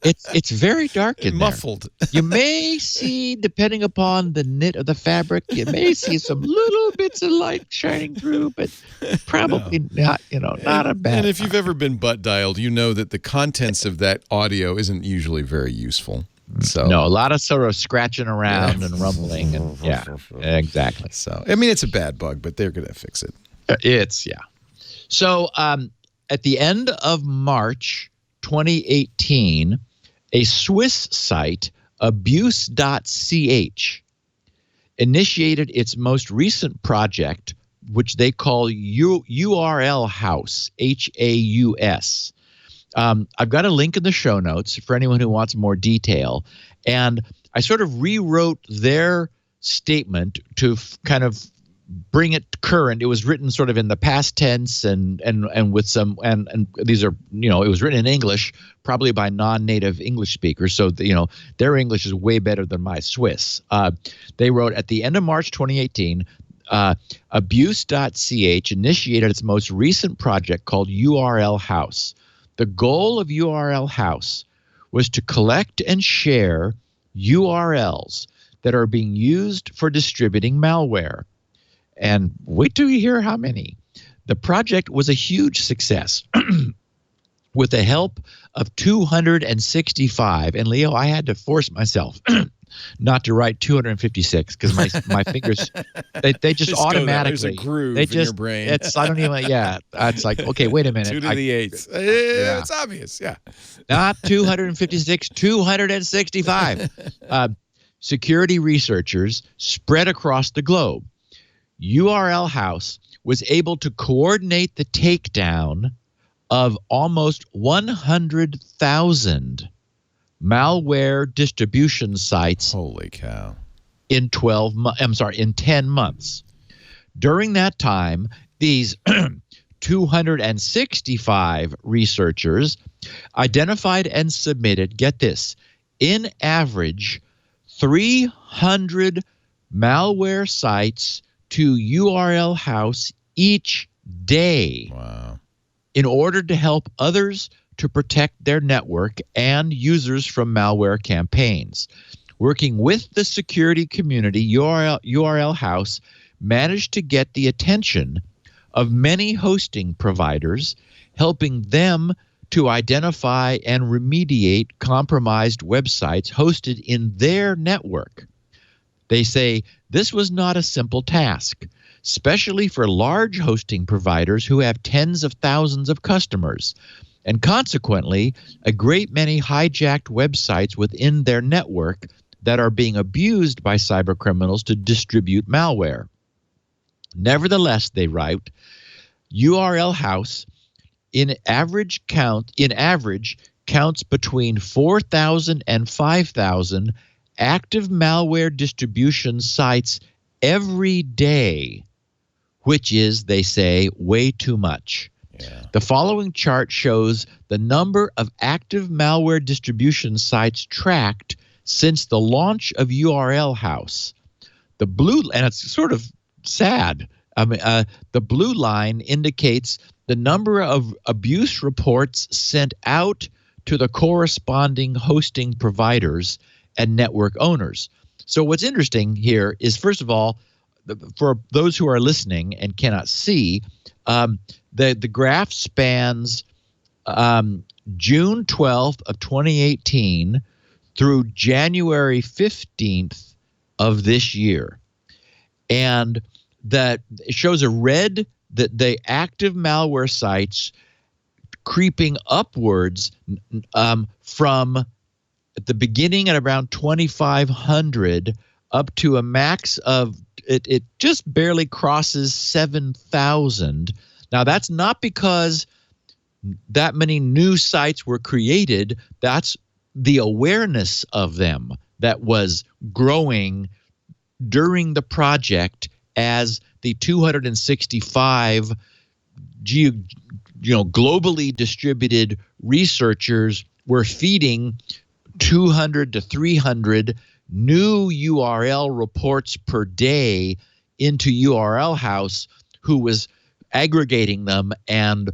It's very dark in there. Muffled. You may see, depending upon the knit of the fabric, you may see some little bits of light shining through, but probably not. Not a bad. And if you've ever been butt dialed, you know that the contents of that audio isn't usually very useful. So no, a lot of sort of scratching around and rumbling, and exactly. So it's a bad bug, but they're going to fix it. So at the end of March 2018, a Swiss site, abuse.ch, initiated its most recent project, which they call URL House, HAUS. I've got a link in the show notes for anyone who wants more detail. And I sort of rewrote their statement to kind of bring it current. It was written sort of in the past tense and with some and these are it was written in English, probably by non-native English speakers. So their English is way better than my Swiss. They wrote, at the end of March 2018, abuse.ch initiated its most recent project called URL House. The goal of URL House was to collect and share URLs that are being used for distributing malware. And wait till you hear how many. The project was a huge success with the help of 265. And Leo, I had to force myself not to write 256 because my fingers they just automatically. There's a groove in your brain. It's like, okay, wait a minute. 2 to the 8. It's obvious. Yeah. Not 256, 265. Security researchers spread across the globe. URL House was able to coordinate the takedown of almost 100,000 malware distribution sites. Holy cow. In 10 months. During that time, these 265 researchers identified and submitted, get this, in average 300 malware sites to URL House each day. Wow. In order to help others to protect their network and users from malware campaigns. Working with the security community, URL House managed to get the attention of many hosting providers, helping them to identify and remediate compromised websites hosted in their network. They say this was not a simple task, especially for large hosting providers who have tens of thousands of customers, and consequently, a great many hijacked websites within their network that are being abused by cybercriminals to distribute malware. Nevertheless, they write, URL House in average counts between 4,000 and 5,000 active malware distribution sites every day, which is, they say, way too much. Yeah. The following chart shows the number of active malware distribution sites tracked since the launch of URL House. The blue, and it's sort of sad. The blue line indicates the number of abuse reports sent out to the corresponding hosting providers and network owners. So what's interesting here is, first of all, for those who are listening and cannot see, the graph spans June 12th of 2018 through January 15th of this year. And that it shows a red, that the active malware sites creeping upwards from the beginning at around 2,500 up to a max of, it just barely crosses 7,000. Now, that's not because that many new sites were created. That's the awareness of them that was growing during the project as the 265 globally distributed researchers were feeding 200 to 300 new URL reports per day into URL House, who was aggregating them and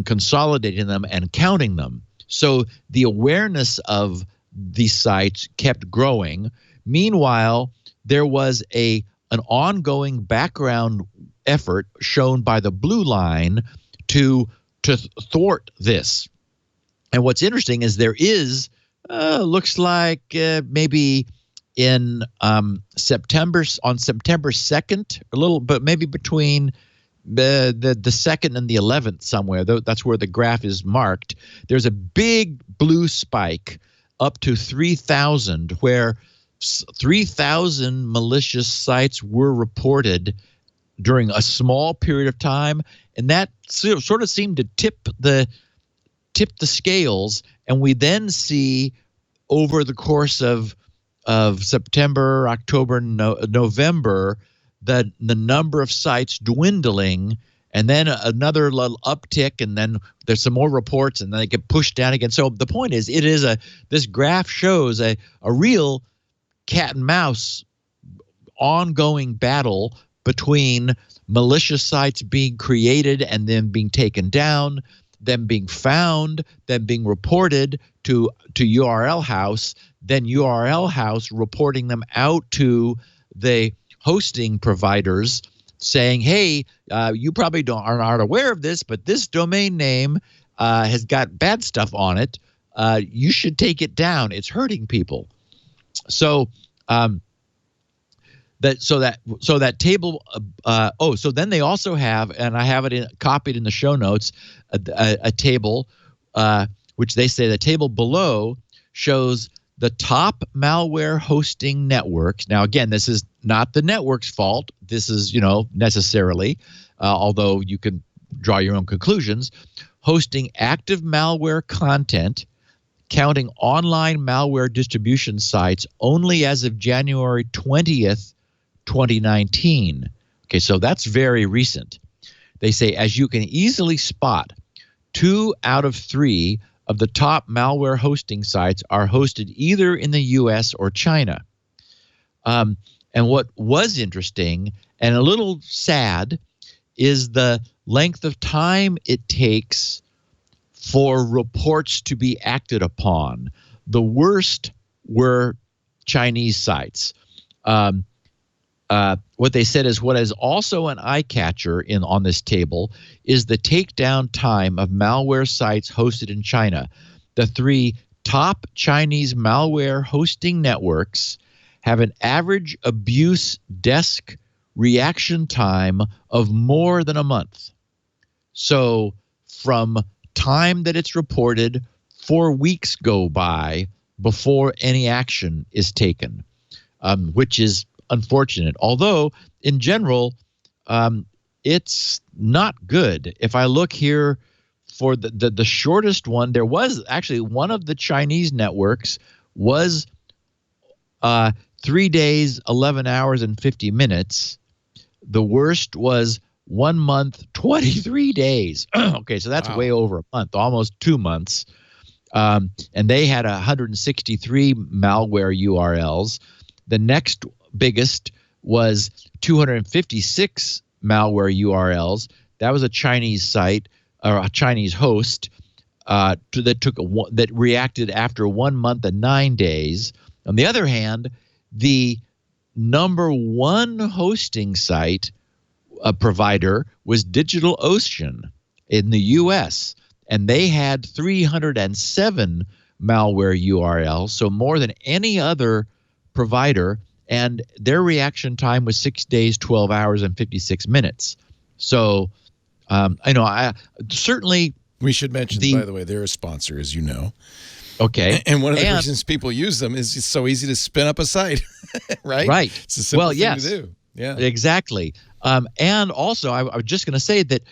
consolidating them and counting them. So the awareness of these sites kept growing. Meanwhile, there was an ongoing background effort shown by the blue line to thwart this. And what's interesting is there is, looks like maybe in September 2nd, a little, but maybe between the 2nd and the 11th somewhere, that's where the graph is marked, there's a big blue spike up to 3,000, where 3,000 malicious sites were reported during a small period of time, and that sort of seemed to tip the scales. And we then see over the course of September, October, November, the number of sites dwindling, and then another little uptick, and then there's some more reports, and then they get pushed down again. So the point is, this graph shows a real cat and mouse ongoing battle between malicious sites being created and then being taken down, them being found, then being reported to URL House, then URL House reporting them out to the hosting providers, saying, hey, you probably aren't aware of this, but this domain name has got bad stuff on it. You should take it down. It's hurting people. So that table. So then they also have, and I have it copied in the show notes, a table which they say the table below shows the top malware hosting networks. Now, again, this is not the network's fault. This is, necessarily, although you can draw your own conclusions, hosting active malware content, counting online malware distribution sites only as of January 20th, 2019. Okay, so that's very recent. They say, as you can easily spot, 2 out of 3 of the top malware hosting sites are hosted either in the U.S. or China. And what was interesting and a little sad is the length of time it takes for reports to be acted upon. The worst were Chinese sites. what they said is what is also an eye catcher on this table is the takedown time of malware sites hosted in China. The 3 top Chinese malware hosting networks have an average abuse desk reaction time of more than a month. So from time that it's reported, 4 weeks go by before any action is taken, which is unfortunate. Although, in general, it's not good. If I look here for the shortest one, there was actually one of the Chinese networks was 3 days, 11 hours, and 50 minutes. The worst was 1 month, 23 days. Okay, so that's way over a month, almost 2 months. And they had 163 malware URLs. The next biggest was 256 malware URLs. That was a Chinese site or a Chinese host that reacted after 1 month and 9 days. On the other hand, the number one hosting site provider was DigitalOcean in the U.S., and they had 307 malware URLs, so more than any other provider, and their reaction time was 6 days, 12 hours, and 56 minutes. So I certainly... We should mention, by the way, they're a sponsor, as you know. Okay. And one of the reasons people use them is it's so easy to spin up a site, right? Right. It's a simple thing to do. Yeah. Exactly. And also, I was just going to say that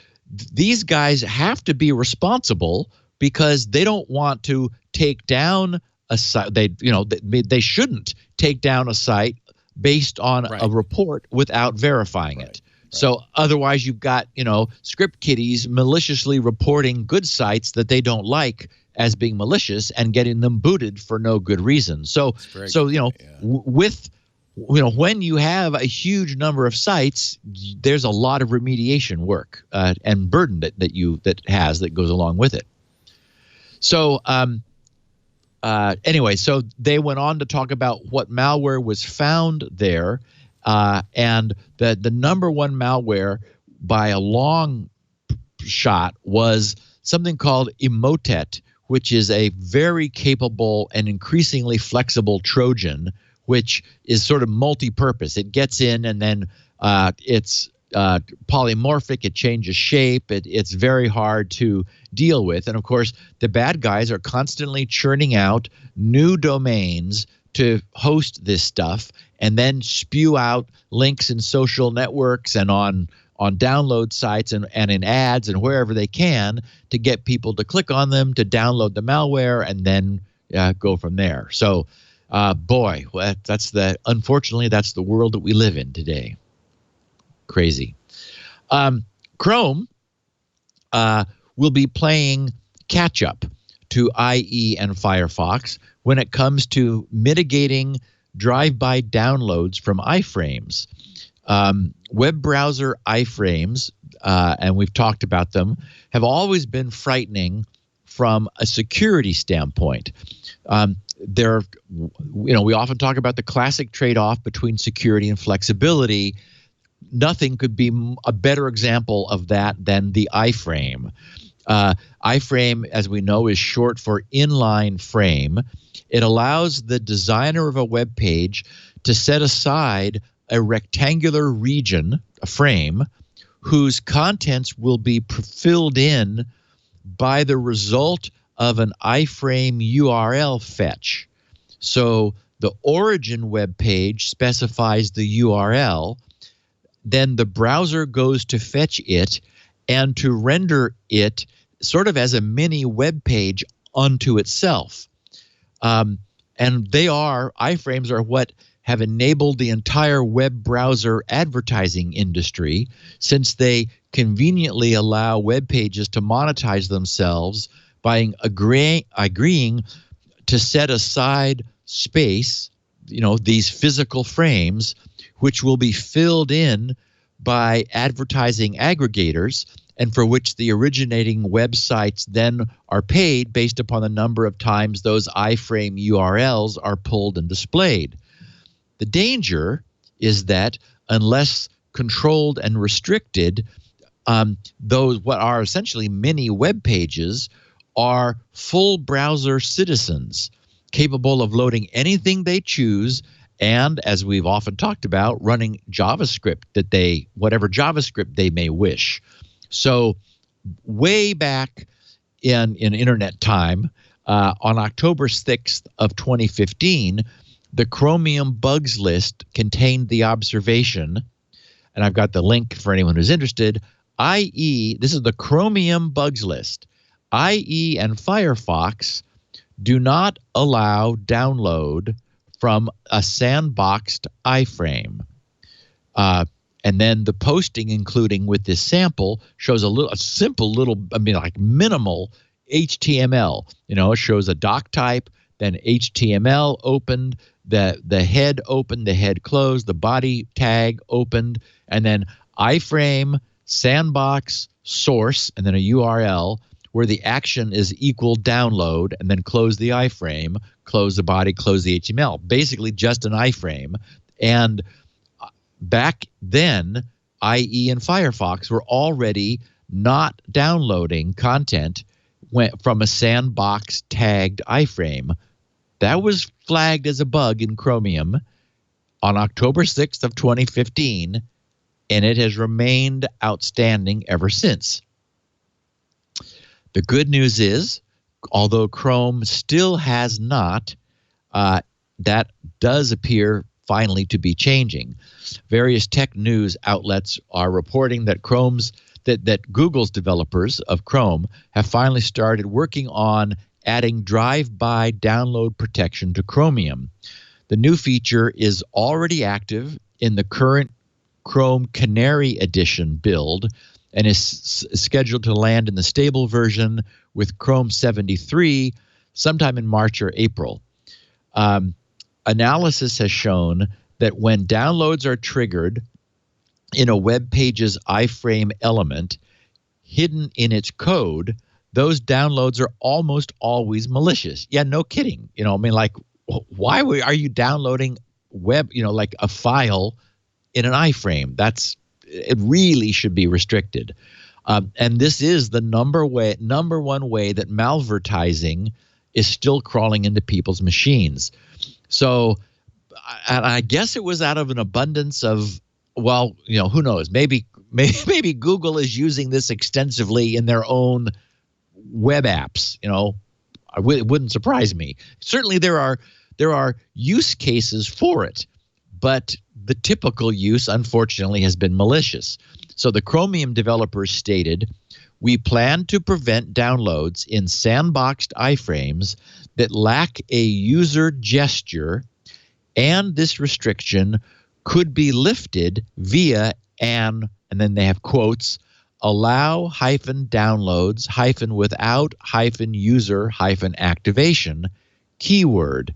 these guys have to be responsible because they don't want to take down a site. They shouldn't take down a site based on a report without verifying it. So otherwise, you've got script kiddies maliciously reporting good sites that they don't like as being malicious and getting them booted for no good reason. So when you have a huge number of sites, there's a lot of remediation work and burden that goes along with it. So anyway, so they went on to talk about what malware was found there, and the number one malware by a long shot was something called Emotet, which is a very capable and increasingly flexible Trojan, which is sort of multi-purpose. It gets in and then it's polymorphic. It changes shape. It's very hard to deal with. And, of course, the bad guys are constantly churning out new domains to host this stuff and then spew out links in social networks and on download sites and in ads and wherever they can to get people to click on them, to download the malware, and then go from there. So, unfortunately, that's the world that we live in today. Crazy. Chrome will be playing catch up to IE and Firefox when it comes to mitigating drive-by downloads from iframes. Web browser iframes, and we've talked about them, have always been frightening from a security standpoint. We often talk about the classic trade-off between security and flexibility. Nothing could be a better example of that than the iframe. Iframe, as we know, is short for inline frame. It allows the designer of a web page to set aside a rectangular region, a frame, whose contents will be filled in by the result of an iframe URL fetch. So the origin web page specifies the URL, then the browser goes to fetch it and to render it sort of as a mini web page unto itself. And iframes are what have enabled the entire web browser advertising industry, since they conveniently allow web pages to monetize themselves by agreeing to set aside space, these physical frames, which will be filled in by advertising aggregators, and for which the originating websites then are paid based upon the number of times those iframe URLs are pulled and displayed. The danger is that unless controlled and restricted, those what are essentially mini web pages are full browser citizens capable of loading anything they choose, and as we've often talked about, running JavaScript whatever JavaScript they may wish. So way back in internet time, on October 6th of 2015, the Chromium bugs list contained the observation, and I've got the link for anyone who's interested, i.e., this is the Chromium bugs list, IE and Firefox do not allow download from a sandboxed iframe. And then the posting, including with this sample, shows a simple little, like minimal HTML. It shows a doc type, then HTML opened, the head opened, the head closed, the body tag opened, and then iframe, sandbox, source, and then a URL where the action is equal download, and then close the iframe, close the body, close the HTML. Basically just an iframe. And back then, IE and Firefox were already not downloading content from a sandbox tagged iframe. That was flagged as a bug in Chromium on October 6th of 2015, and it has remained outstanding ever since. The good news is, although Chrome still has not, that does appear finally to be changing. Various tech news outlets are reporting that that Google's developers of Chrome have finally started working on adding drive-by download protection to Chromium. The new feature is already active in the current Chrome Canary Edition build and is scheduled to land in the stable version with Chrome 73 sometime in March or April. Analysis has shown that when downloads are triggered in a web page's iframe element hidden in its code, those downloads are almost always malicious. Yeah, no kidding. Like, why are you downloading like a file in an iframe? It really should be restricted. And this is the number one way that malvertising is still crawling into people's machines. So, and I guess it was out of an abundance of, who knows? Maybe Google is using this extensively in their own web apps. It wouldn't surprise me. Certainly, there are use cases for it, but the typical use, unfortunately, has been malicious. So the Chromium developers stated, "We plan to prevent downloads in sandboxed iframes that lack a user gesture, and this restriction could be lifted via and then they have quotes, allow -downloads -without -user -activation keyword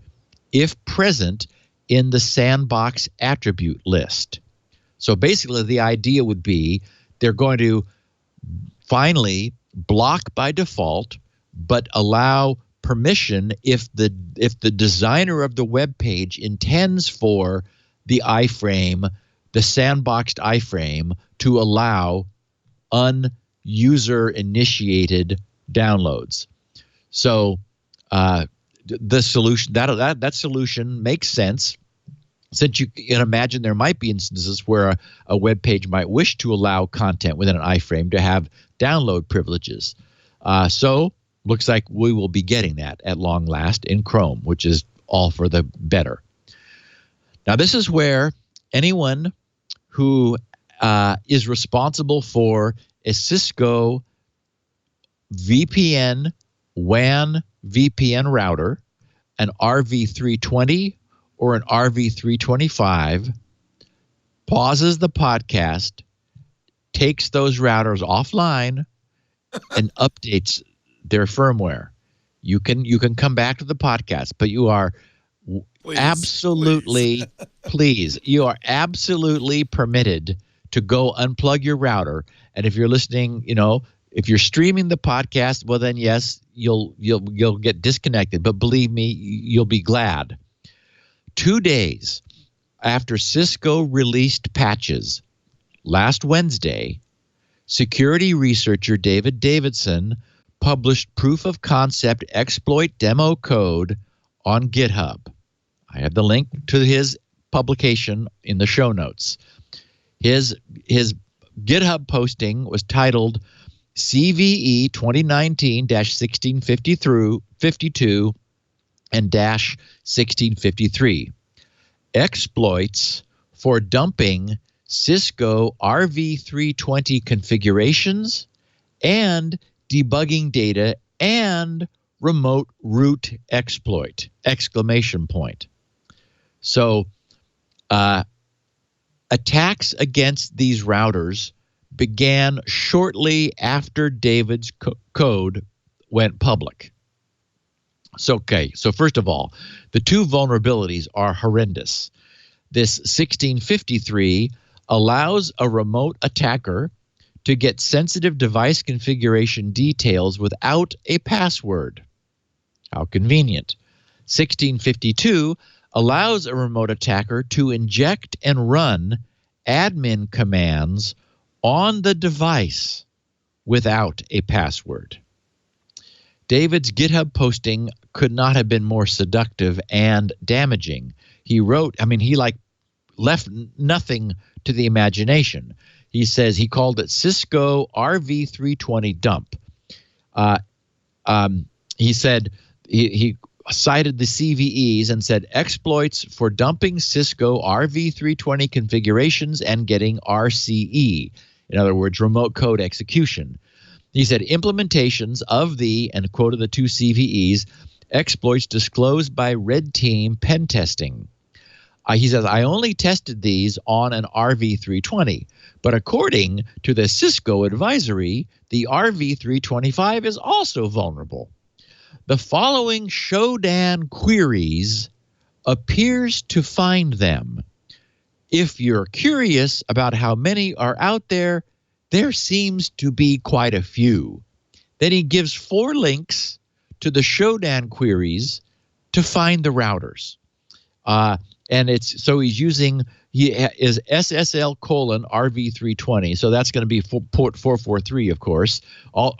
if present in the sandbox attribute list." So basically the idea would be they're going to finally block by default but allow permission if the designer of the web page intends for the iframe, the sandboxed iframe, to allow unuser initiated downloads. So the solution that solution makes sense, since you can imagine there might be instances where a web page might wish to allow content within an iframe to have download privileges. So looks like we will be getting that at long last in Chrome, which is all for the better. Now, this is where anyone who is responsible for a Cisco VPN, WAN VPN router, an RV320 or an RV325, pauses the podcast, takes those routers offline, and updates their firmware. You can come back to the podcast, but you are please, you are absolutely permitted to go unplug your router. And if you're listening, if you're streaming the podcast, well then yes, you'll get disconnected. But believe me, you'll be glad. 2 days after Cisco released patches last Wednesday, security researcher David Davidson published proof of concept exploit demo code on GitHub. I have the link to his publication in the show notes. His GitHub posting was titled CVE 2019-1652 and -1653. Exploits for dumping Cisco RV320 configurations and debugging data and remote root exploit! So attacks against these routers began shortly after David's code went public. So first of all, the two vulnerabilities are horrendous. This 1653 allows a remote attacker to get sensitive device configuration details without a password. How convenient. 1652 allows a remote attacker to inject and run admin commands on the device without a password. David's GitHub posting could not have been more seductive and damaging. He wrote, he left nothing to the imagination. He says he called it Cisco RV320 dump. He said he cited the CVEs and said exploits for dumping Cisco RV320 configurations and getting RCE. In other words, remote code execution. He said implementations of the, and quoted the two CVEs, exploits disclosed by Red Team pen testing. He says, I only tested these on an RV320, but according to the Cisco advisory, the RV325 is also vulnerable. The following Shodan queries appears to find them. If you're curious about how many are out there, there seems to be quite a few. Then he gives 4 links to the Shodan queries to find the routers. And he's using, he is SSL :RV320. So that's going to be port 443, of course.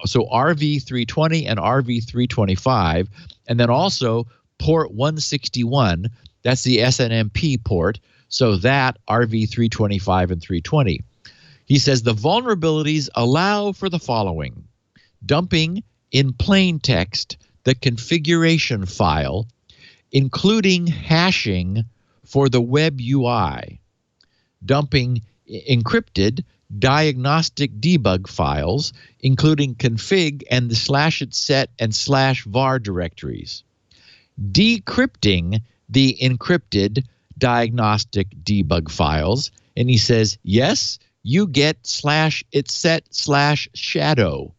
So RV320 and RV325. And then also port 161. That's the SNMP port. So that RV325 and 320. He says the vulnerabilities allow for the following: dumping in plain text the configuration file, including hashing for the web UI, dumping encrypted diagnostic debug files, including config and the /etc and /var directories, decrypting the encrypted diagnostic debug files. And he says, yes, you get /etc/shadow,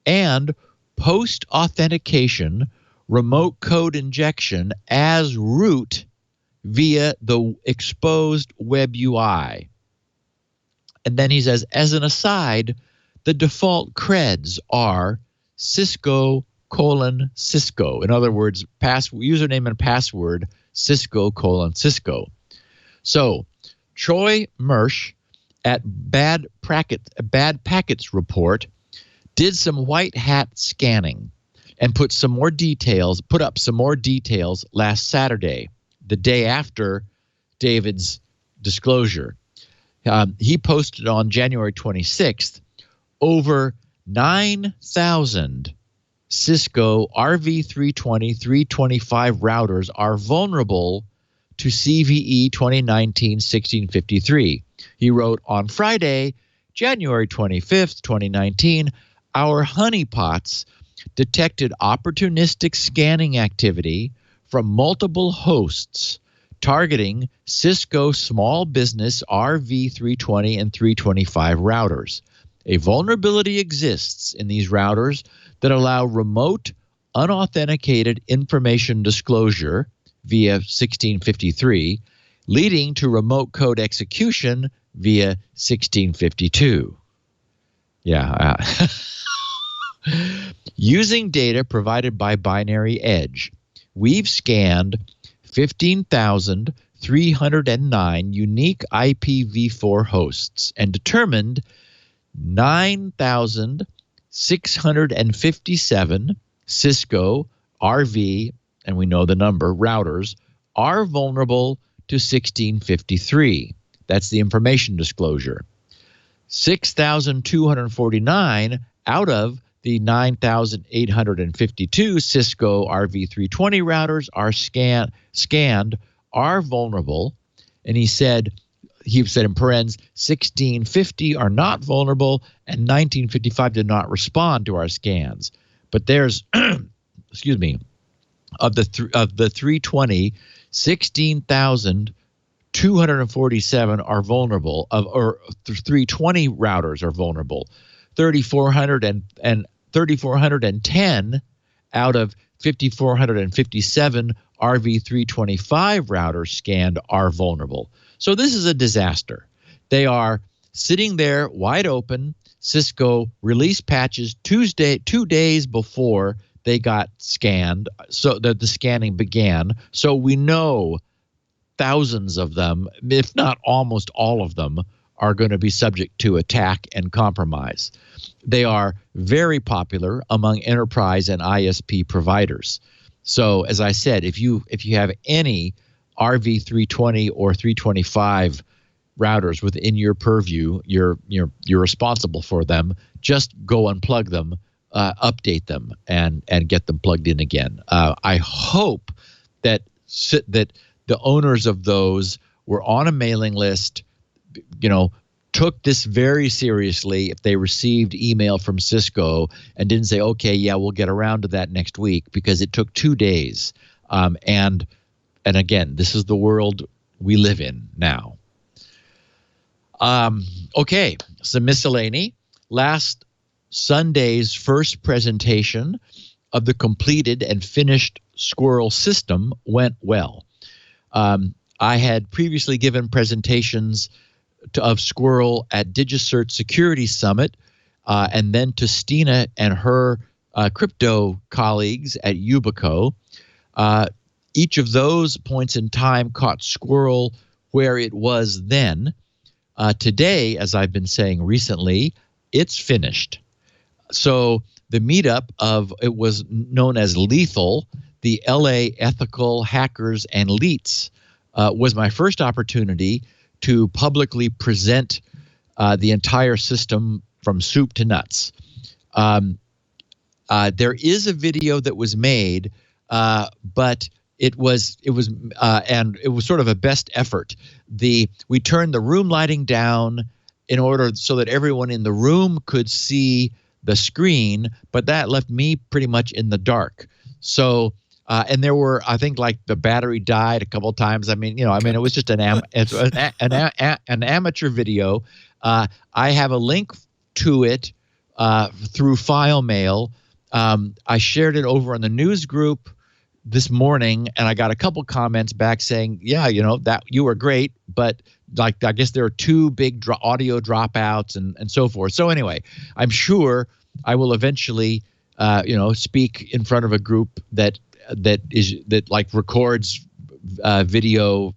and post authentication remote code injection as root via the exposed web UI. And then he says, as an aside, the default creds are Cisco:*Cisco. In other words, username and password Cisco:*Cisco. So Troy Mersch at Bad Packets Report did some white hat scanning and put up some more details last Saturday, the day after David's disclosure. He posted on January 26th over 9,000 Cisco RV320, 325 routers are vulnerable to CVE 2019-1653. He wrote on Friday, January 25th, 2019, our honeypots detected opportunistic scanning activity from multiple hosts targeting Cisco small business RV320 and 325 routers. A vulnerability exists in these routers that allow remote, unauthenticated information disclosure via 1653, leading to remote code execution via 1652. Yeah. Using data provided by Binary Edge, we've scanned 15,300 309 unique IPv4 hosts and determined 9,657 Cisco RV, and we know the number, routers, are vulnerable to 1653. That's the information disclosure. 6,249 out of the 9,852 Cisco RV320 routers are scanned are vulnerable. And he said in parens, 1650 are not vulnerable and 1955 did not respond to our scans. But there's, excuse me, of the 320, 16,247 are vulnerable, or 320 routers are vulnerable. 3,410 out of 5,457 RV325 routers scanned are vulnerable. So this is a disaster. They are sitting there wide open. Cisco released patches 2 days before they got scanned, so that the scanning began. So we know thousands of them, if not almost all of them, are going to be subject to attack and compromise. They are very popular among enterprise and ISP providers. So as I said, if you have any RV320 or 325 routers within your purview, you're responsible for them. Just go unplug them, update them, and get them plugged in again. I hope that the owners of those were on a mailing list, took this very seriously if they received email from Cisco and didn't say, okay, yeah, we'll get around to that next week, because it took 2 days. And again, this is the world we live in now. Okay, some miscellany. Last Sunday's first presentation of the completed and finished Squirrel system went well. I had previously given presentations of Squirrel at DigiCert Security Summit, and then to Stina and her crypto colleagues at Yubico. Each of those points in time caught Squirrel where it was then. Today, as I've been saying recently, it's finished. So the meetup it was known as Lethal, the LA Ethical Hackers and Leets, was my first opportunity to publicly present the entire system from soup to nuts. There is a video that was made, but it was sort of a best effort. We turned the room lighting down in order so that everyone in the room could see the screen, but that left me pretty much in the dark. So, and there were, I think, like the battery died a couple of times. It was just an amateur video. I have a link to it through file mail. I shared it over in the news group this morning, and I got a couple comments back saying, yeah, that you were great, but I guess there are 2 big audio dropouts and so forth. So anyway, I'm sure I will eventually, speak in front of a group that records video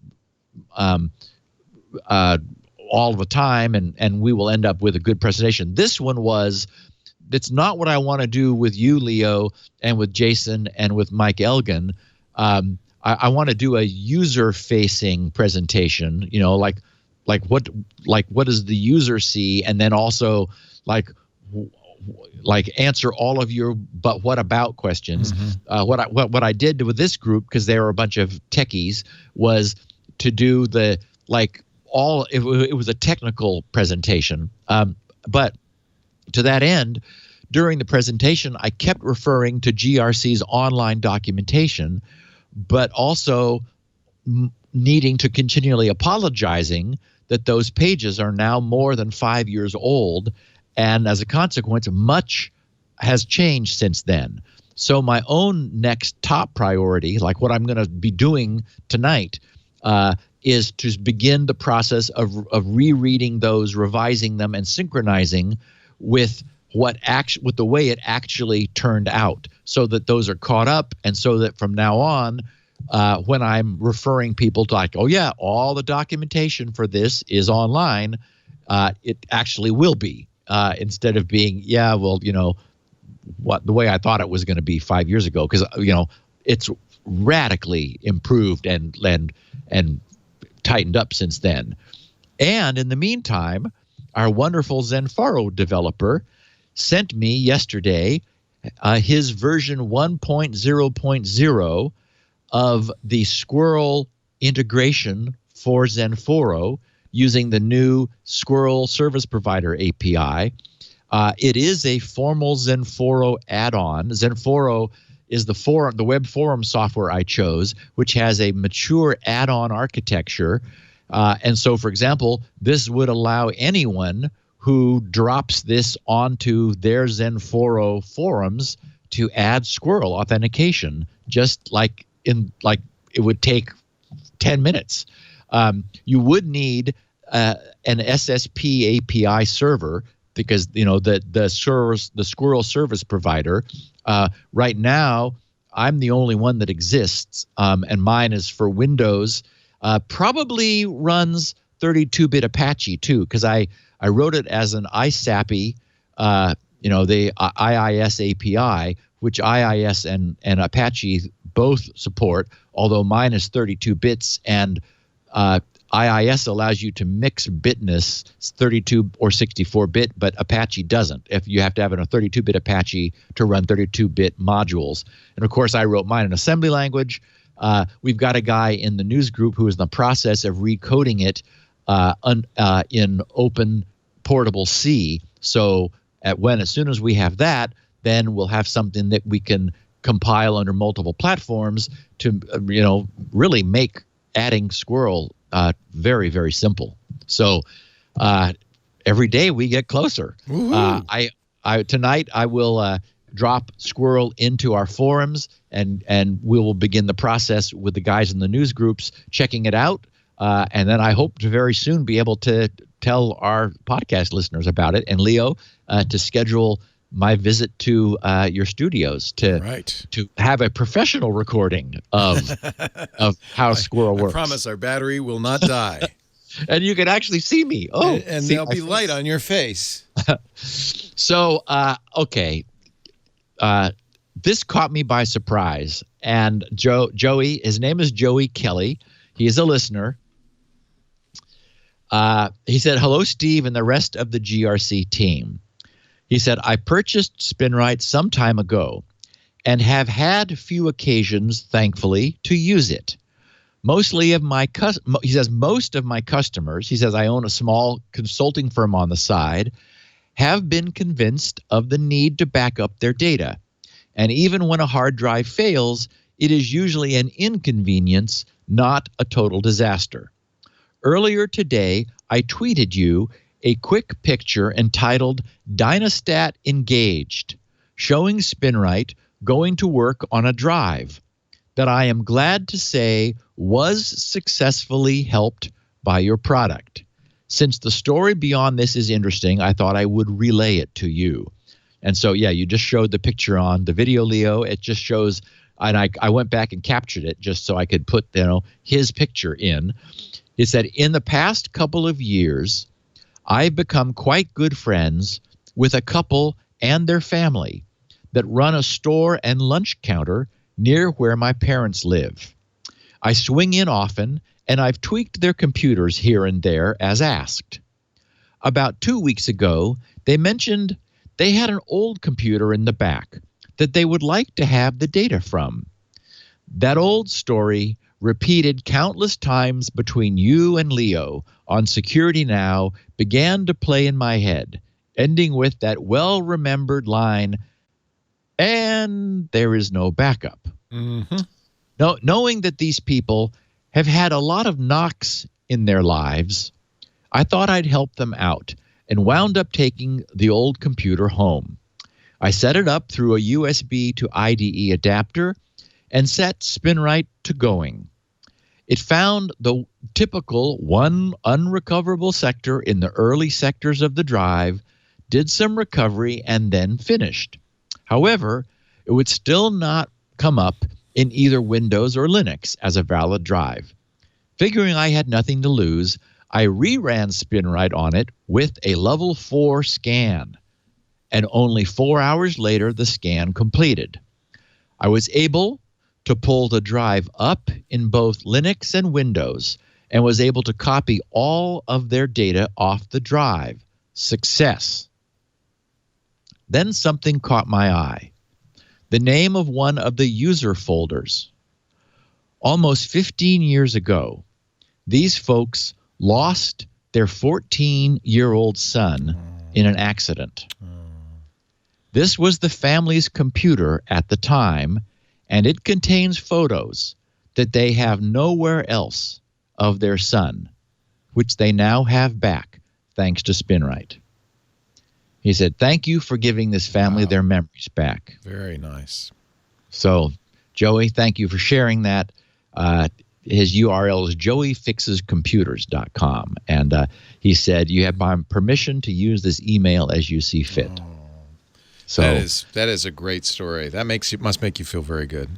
all the time, and we will end up with a good presentation. This one it's not what I want to do with you, Leo, and with Jason and with Mike Elgin. I want to do a user-facing presentation. Like what does the user see, and then also like answer all of your but what about questions. Mm-hmm. What I did with this group, because they were a bunch of techies, was to do it was a technical presentation. But to that end, during the presentation, I kept referring to GRC's online documentation, but also needing to continually apologizing that those pages are now more than 5 years old. And as a consequence, much has changed since then. So my own next top priority, like what I'm going to be doing tonight, is to begin the process of rereading those, revising them, and synchronizing with with the way it actually turned out, so that those are caught up, and so that from now on, when I'm referring people to like, oh yeah, all the documentation for this is online, it actually will be instead of being, yeah, well, the way I thought it was going to be 5 years ago, because it's radically improved and tightened up since then. And in the meantime, our wonderful Zenfaro developer sent me yesterday his version 1.0.0 of the Squirrel integration for Zenfaro using the new Squirrel Service Provider API. It is a formal Zenfaro add-on. Zenfaro is the web forum software I chose, which has a mature add-on architecture. And so, for example, this would allow anyone who drops this onto their Zenfaro forums to add Squirrel authentication, just like it would take 10 minutes. You would need an SSP API server because the Squirrel service provider. Right now, I'm the only one that exists, and mine is for Windows. Probably runs 32-bit Apache too, because I wrote it as an ISAPI, the IIS API, which IIS and Apache both support, although mine is 32 bits, and IIS allows you to mix bitness, 32 or 64-bit, but Apache doesn't. If you have to have a 32-bit Apache to run 32-bit modules. And of course, I wrote mine in assembly language. We've got a guy in the news group who is in the process of recoding it in Open Portable C. So as soon as we have that, then we'll have something that we can compile under multiple platforms to really make adding Squirrel very, very simple. So every day we get closer. Tonight I will drop Squirrel into our forums, and we will begin the process with the guys in the news groups checking it out. And then I hope to very soon be able to tell our podcast listeners about it, and Leo to schedule my visit to your studios to have a professional recording of how Squirrel works. I promise our battery will not die. And you can actually see me. And there'll be light on your face. So, okay. This caught me by surprise. And Joey, his name is Joey Kelly. He is a listener. He said, hello, Steve, and the rest of the GRC team. He said, I purchased SpinRite some time ago and have had few occasions, thankfully, to use it. Most of my customers, he says, I own a small consulting firm on the side, have been convinced of the need to back up their data. And even when a hard drive fails, it is usually an inconvenience, not a total disaster. Earlier today, I tweeted you a quick picture entitled Dynastat Engaged, showing SpinRite going to work on a drive that I am glad to say was successfully helped by your product. Since the story beyond this is interesting, I thought I would relay it to you. And so, yeah, you just showed the picture on the video, Leo. It just shows, and I went back and captured it just so I could put his picture in. It said, in the past couple of years, I've become quite good friends with a couple and their family that run a store and lunch counter near where my parents live. I swing in often, and I've tweaked their computers here and there as asked. About 2 weeks ago, they mentioned they had an old computer in the back that they would like to have the data from. That old story, repeated countless times between you and Leo on Security Now, began to play in my head, ending with that well-remembered line, and there is no backup. Mm-hmm. Now, knowing that these people have had a lot of knocks in their lives, I thought I'd help them out and wound up taking the old computer home. I set it up through a USB to IDE adapter and set SpinRite to going. It found the typical one unrecoverable sector in the early sectors of the drive, did some recovery, and then finished. However, it would still not come up in either Windows or Linux as a valid drive. Figuring I had nothing to lose, I reran SpinRite on it with a level 4 scan, and only 4 hours later the scan completed. I was able to pull the drive up in both Linux and Windows and was able to copy all of their data off the drive. Success. Then something caught my eye. The name of one of the user folders. Almost 15 years ago, these folks lost their 14-year-old son in an accident. This was the family's computer at the time, and it contains photos that they have nowhere else of their son, which they now have back thanks to SpinRite. He said, thank you for giving this family their memories back. Very nice. So, Joey, thank you for sharing that. His URL is joeyfixescomputers.com. And he said, you have my permission to use this email as you see fit. So that is a great story. That must make you feel very good.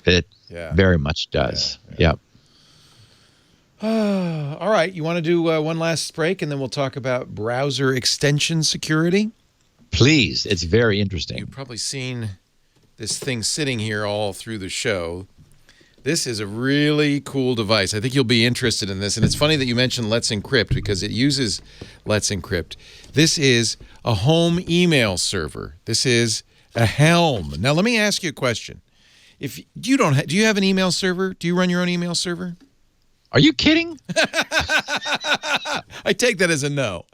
It very much does. Yep. All right. You want to do one last break, and then we'll talk about browser extension security? Please. It's very interesting. You've probably seen this thing sitting here all through the show. This is a really cool device. I think you'll be interested in this. And it's funny that you mentioned Let's Encrypt because it uses Let's Encrypt. This is a home email server. This is a Helm. Now, let me ask you a question. If you don't, do you have an email server? Do you run your own email server? Are you kidding? I take that as a no.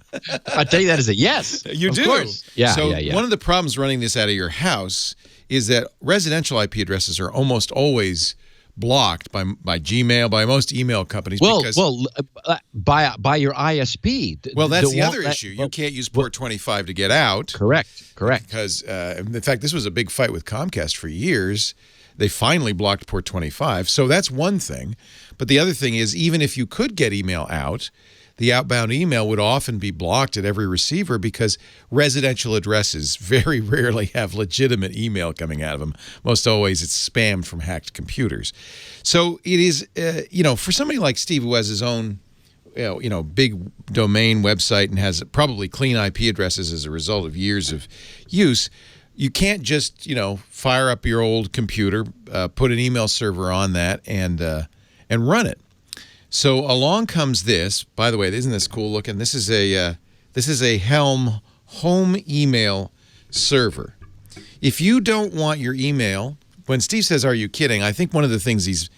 I take that as a yes. You of do? Course. Yeah, so yeah. One of the problems running this out of your house is that residential IP addresses are almost always blocked by Gmail, by most email companies. By your ISP. Well, that's the other issue. You can't use port 25 to get out. Correct. Because, in fact, this was a big fight with Comcast for years. They finally blocked port 25. So that's one thing. But the other thing is, even if you could get email out, the outbound email would often be blocked at every receiver because residential addresses very rarely have legitimate email coming out of them. Most always it's spam from hacked computers. So it is, for somebody like Steve who has his own, big domain website and has probably clean IP addresses as a result of years of use, you can't just, fire up your old computer, put an email server on that and run it. So along comes this. By the way, isn't this cool looking? This is a Helm home email server. If you don't want your email, when Steve says, "Are you kidding?" I think one of the things he's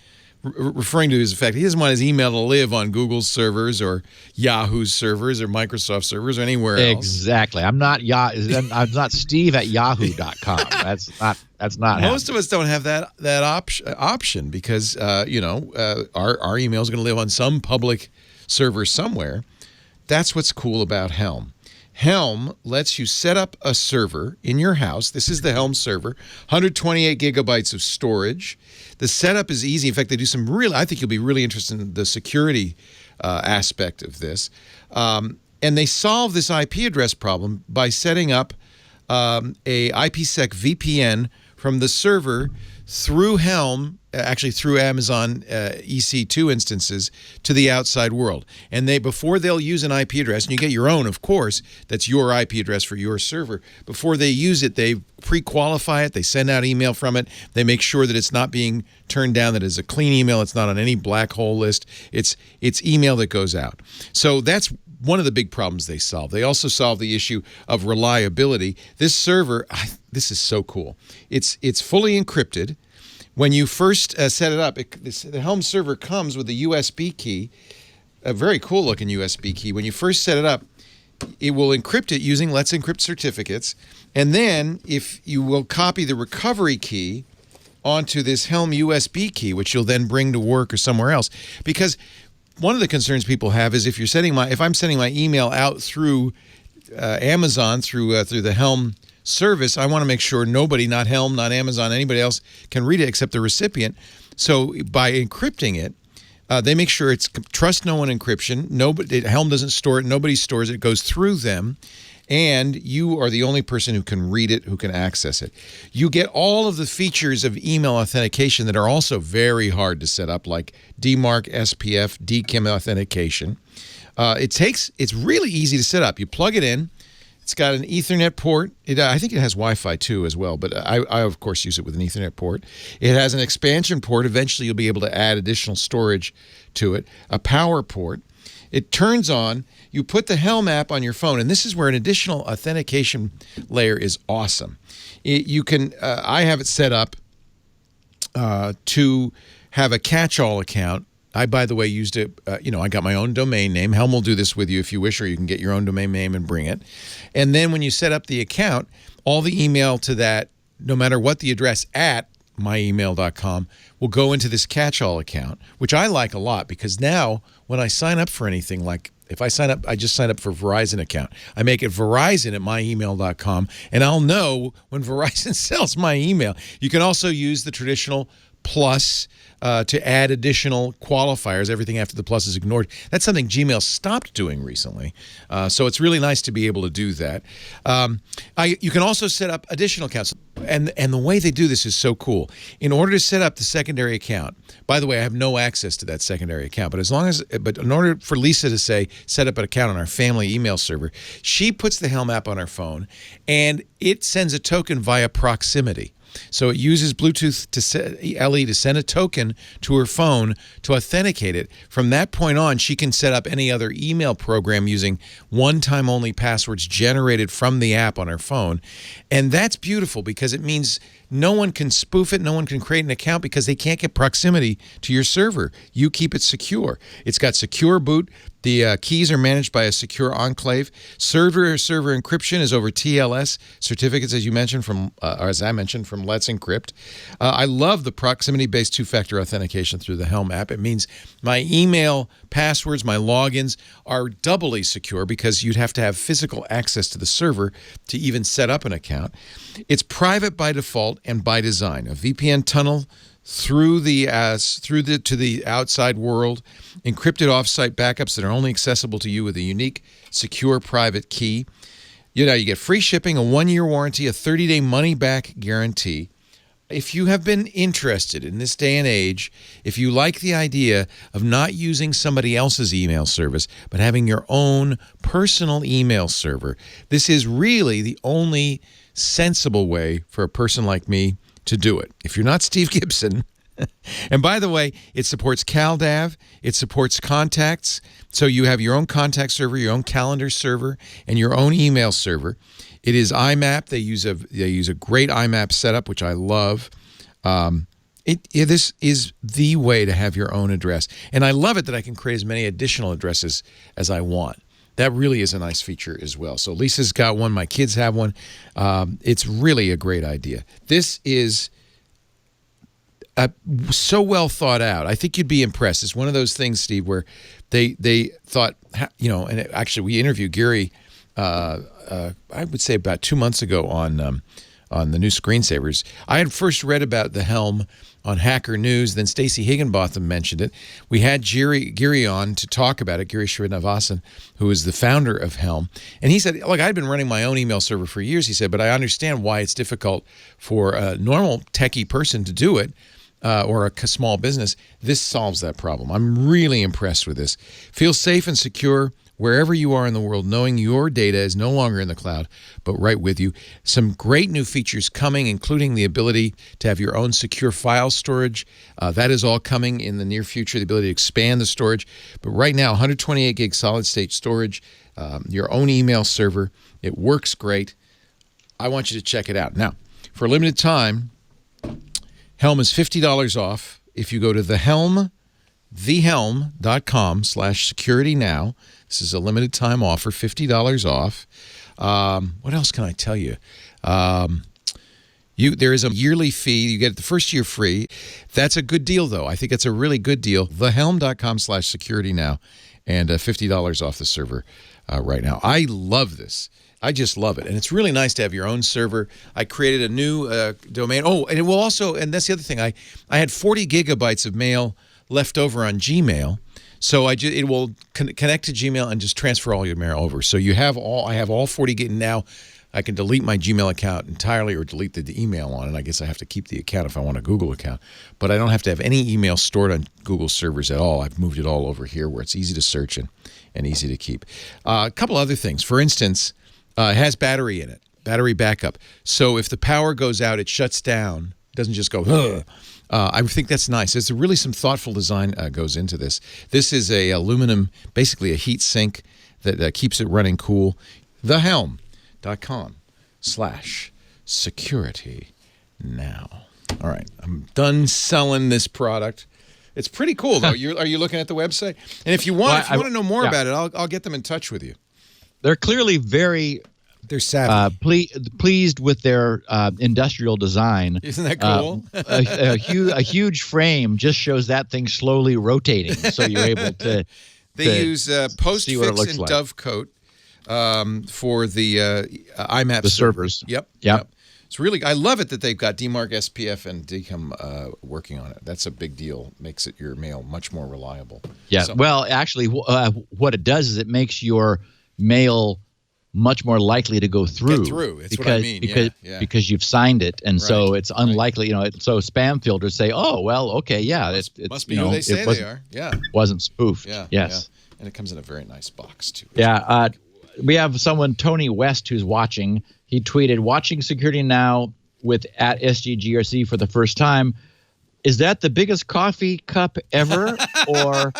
referring to is the fact he doesn't want his email to live on Google's servers or Yahoo's servers or Microsoft servers or anywhere else. Exactly. I'm not Steve at yahoo.com. That's not Most of us don't have that option because our email is going to live on some public server somewhere. That's what's cool about Helm. Helm lets you set up a server in your house. This is the Helm server, 128 gigabytes of storage. The setup is easy. In fact, they do I think you'll be really interested in the security aspect of this. And they solve this IP address problem by setting up a IPsec VPN from the server through Helm, actually through Amazon EC2 instances to the outside world. And before they'll use an IP address, and you get your own, of course, that's your IP address for your server. Before they use it, they pre-qualify it. They send out email from it. They make sure that it's not being turned down, that it's a clean email. It's not on any black hole list. It's email that goes out. So that's one of the big problems they solve. They also solve the issue of reliability. This server, this is so cool. It's fully encrypted. When you first set it up, the Helm server comes with a USB key, a very cool looking USB key. When you first set it up, it will encrypt it using Let's Encrypt certificates. And then if you will copy the recovery key onto this Helm USB key, which you'll then bring to work or somewhere else. Because one of the concerns people have is if I'm sending my email out through Amazon, through the Helm service, I want to make sure nobody, not Helm, not Amazon, anybody else can read it except the recipient. So by encrypting it, they make sure it's trust no one encryption. Helm doesn't store it. Nobody stores it. It goes through them. and you are the only person who can read it, who can access it. You get all of the features of email authentication that are also very hard to set up, like DMARC, SPF, DKIM authentication. It's really easy to set up. You plug it in. It's got an Ethernet port. I think it has Wi-Fi too as well, but I of course use it with an Ethernet port. It has an expansion port. Eventually you'll be able to add additional storage to it. A power port. It turns on. You put the Helm app on your phone, and this is where an additional authentication layer is awesome. You can. I have it set up to have a catch-all account. I, by the way, used it. I got my own domain name. Helm will do this with you if you wish, or you can get your own domain name and bring it. And then when you set up the account, all the email to that, no matter what the address at myemail.com, will go into this catch-all account, which I like a lot because now when I sign up for anything, like if I sign up, I just sign up for Verizon account. I make it Verizon at myemail.com, and I'll know when Verizon sells my email. You can also use the traditional plus to add additional qualifiers. Everything after the plus is ignored. That's something Gmail stopped doing recently. So it's really nice to be able to do that. You can also set up additional accounts. And the way they do this is so cool. In order to set up the secondary account, by the way, I have no access to that secondary account, but in order for Lisa to say, set up an account on our family email server, she puts the Helm app on her phone, and it sends a token via proximity. So it uses Bluetooth to LE to send a token to her phone to authenticate it. From that point on, she can set up any other email program using one-time only passwords generated from the app on her phone. And that's beautiful because it means no one can spoof it, no one can create an account because they can't get proximity to your server. You keep it secure. It's got secure boot. The keys are managed by a secure enclave. Server-to-server encryption is over TLS certificates, as you mentioned or as I mentioned, from Let's Encrypt. I love the proximity-based two-factor authentication through the Helm app. It means my email passwords, my logins are doubly secure because you'd have to have physical access to the server to even set up an account. It's private by default and by design. A VPN tunnel to the outside world, encrypted offsite backups that are only accessible to you with a unique, secure private key. You get free shipping, a 1-year warranty, a 30-day money-back guarantee. If you have been interested in this day and age, if you like the idea of not using somebody else's email service, but having your own personal email server, this is really the only sensible way for a person like me to do it. If you're not Steve Gibson, and by the way, it supports CalDAV, it supports contacts, so you have your own contact server, your own calendar server, and your own email server. It is IMAP. They use a great IMAP setup, which I love. This is the way to have your own address, and I love it that I can create as many additional addresses as I want. That really is a nice feature as well. So Lisa's got one. My kids have one. It's really a great idea. This is so well thought out. I think you'd be impressed. It's one of those things, Steve, where they thought, and actually we interviewed Gary, I would say about 2 months ago on the new screensavers. I had first read about the Helm on Hacker News, then Stacey Higginbotham mentioned it. We had Gary on to talk about it, Giri Srinivasan, who is the founder of Helm. And he said, look, I'd been running my own email server for years, he said, but I understand why it's difficult for a normal techie person to do it, or a small business. This solves that problem. I'm really impressed with this. Feel safe and secure wherever you are in the world, knowing your data is no longer in the cloud, but right with you. Some great new features coming, including the ability to have your own secure file storage. That is all coming in the near future, the ability to expand the storage. But right now, 128 gig solid-state storage, your own email server. It works great. I want you to check it out. Now, for a limited time, Helm is $50 off if you go to thehelm.com/securitynow. This is a limited time offer, $50 off. What else can I tell you? There is a yearly fee. You get the first year free. That's a good deal, though. I think it's a really good deal. Thehelm.com/securitynow, and $50 off the server right now. I love this. I just love it. And it's really nice to have your own server. I created a new domain. Oh, and it will also, and that's the other thing, I had 40 gigabytes of mail left over on Gmail. So it will connect to Gmail and just transfer all your mail over. So I have all 40 gig now. I can delete my Gmail account entirely or delete the email on it. I guess I have to keep the account if I want a Google account. But I don't have to have any email stored on Google servers at all. I've moved it all over here where it's easy to search and easy to keep. A couple other things. For instance, it has battery in it, battery backup. So if the power goes out, it shuts down. It doesn't just go, ugh. I think that's nice. There's really some thoughtful design goes into this. This is a aluminum, basically a heat sink that keeps it running cool. The Helm. .com/security now. All right, I'm done selling this product. It's pretty cool, though. Are you looking at the website? And if you want to know more about it, I'll get them in touch with you. They're clearly they're savvy. Pleased with their industrial design. Isn't that cool? A huge frame just shows that thing slowly rotating, so you're able to. They use postfix and Dovecoat. For the IMAP servers. Yep. It's really, I love it that they've got DMARC, SPF, and DKIM working on it. That's a big deal. Makes your mail much more reliable. Yeah. Well, actually, what it does is it makes your mail much more likely to go through. Get through. It's what I mean. Because you've signed it, and so it's unlikely. So spam filters say, "Oh, well, okay, yeah, it must be who they say they are." Yeah. Wasn't spoofed. Yeah. Yes. Yeah. And it comes in a very nice box too. Yeah. We have someone, Tony West, who's watching. He tweeted, "Watching Security Now with @SGGRC for the first time. Is that the biggest coffee cup ever, or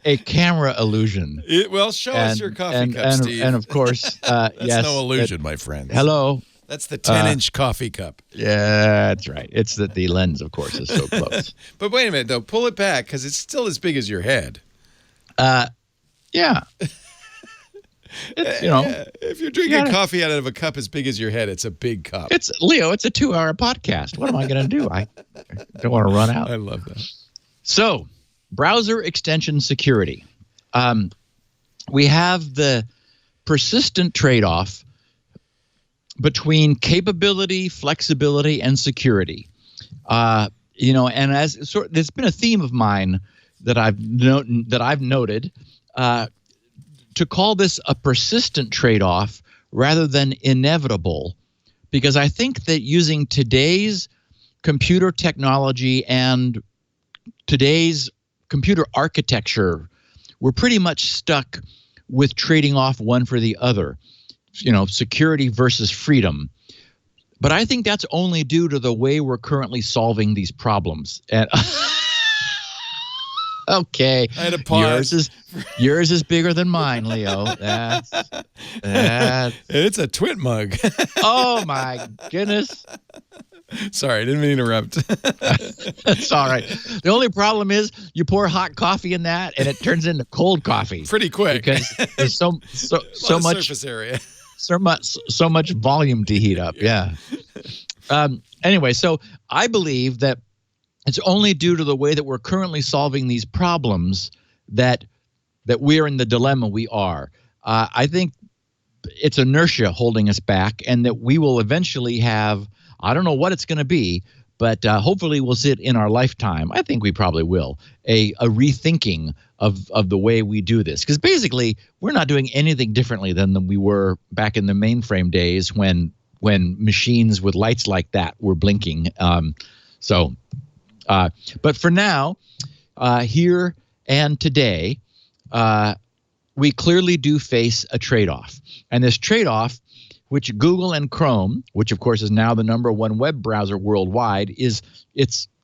a camera illusion?" Show us your coffee cup, Steve. And of course, that's yes, no illusion, my friend. Hello. That's the 10-inch coffee cup. Yeah, that's right. It's that the lens, of course, is so close. But wait a minute, though. Pull it back, because it's still as big as your head. Yeah. If you're drinking coffee out of a cup as big as your head, it's a big cup. It's a 2-hour podcast. What am I going to do? I don't want to run out. I love that. So, browser extension security. We have the persistent trade-off between capability, flexibility, and security. And there's been a theme of mine that I've noted. To call this a persistent trade-off rather than inevitable, because I think that using today's computer technology and today's computer architecture, we're pretty much stuck with trading off one for the other, security versus freedom. But I think that's only due to the way we're currently solving these problems. And okay, I had to pause. Yours is bigger than mine, Leo. That's it's a twit mug. Oh my goodness. Sorry, I didn't mean to interrupt. That's all right. The only problem is you pour hot coffee in that and it turns into cold coffee pretty quick because there's so much surface area. So much volume to heat up. Yeah. Anyway, so I believe that it's only due to the way that we're currently solving these problems that we're in the dilemma we are. I think it's inertia holding us back, and that we will eventually have, I don't know what it's going to be, but hopefully we'll see it in our lifetime. I think we probably will, a rethinking of the way we do this. Because basically, we're not doing anything differently than we were back in the mainframe days when machines with lights like that were blinking. But for now, here and today, we clearly do face a trade-off. And this trade-off, which Google and Chrome, which of course is now the #1 web browser worldwide,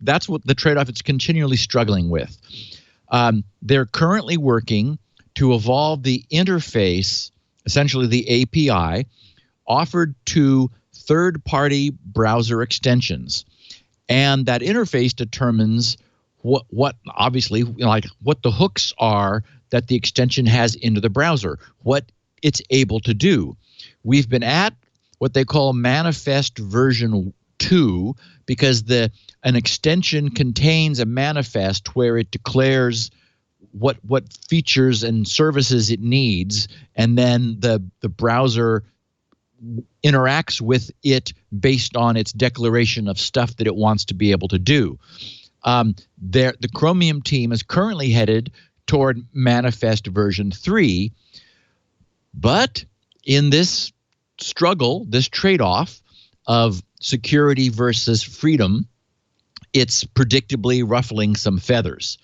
that's what the trade-off it's continually struggling with. They're currently working to evolve the interface, essentially the API, offered to third-party browser extensions. And that interface determines what obviously, what the hooks are that the extension has into the browser, what it's able to do. We've been at what they call manifest version 2 because an extension contains a manifest where it declares what features and services it needs, and then the browser interacts with it based on its declaration of stuff that it wants to be able to do. The Chromium team is currently headed toward manifest version 3. But in this struggle, this trade-off of security versus freedom, it's predictably ruffling some feathers.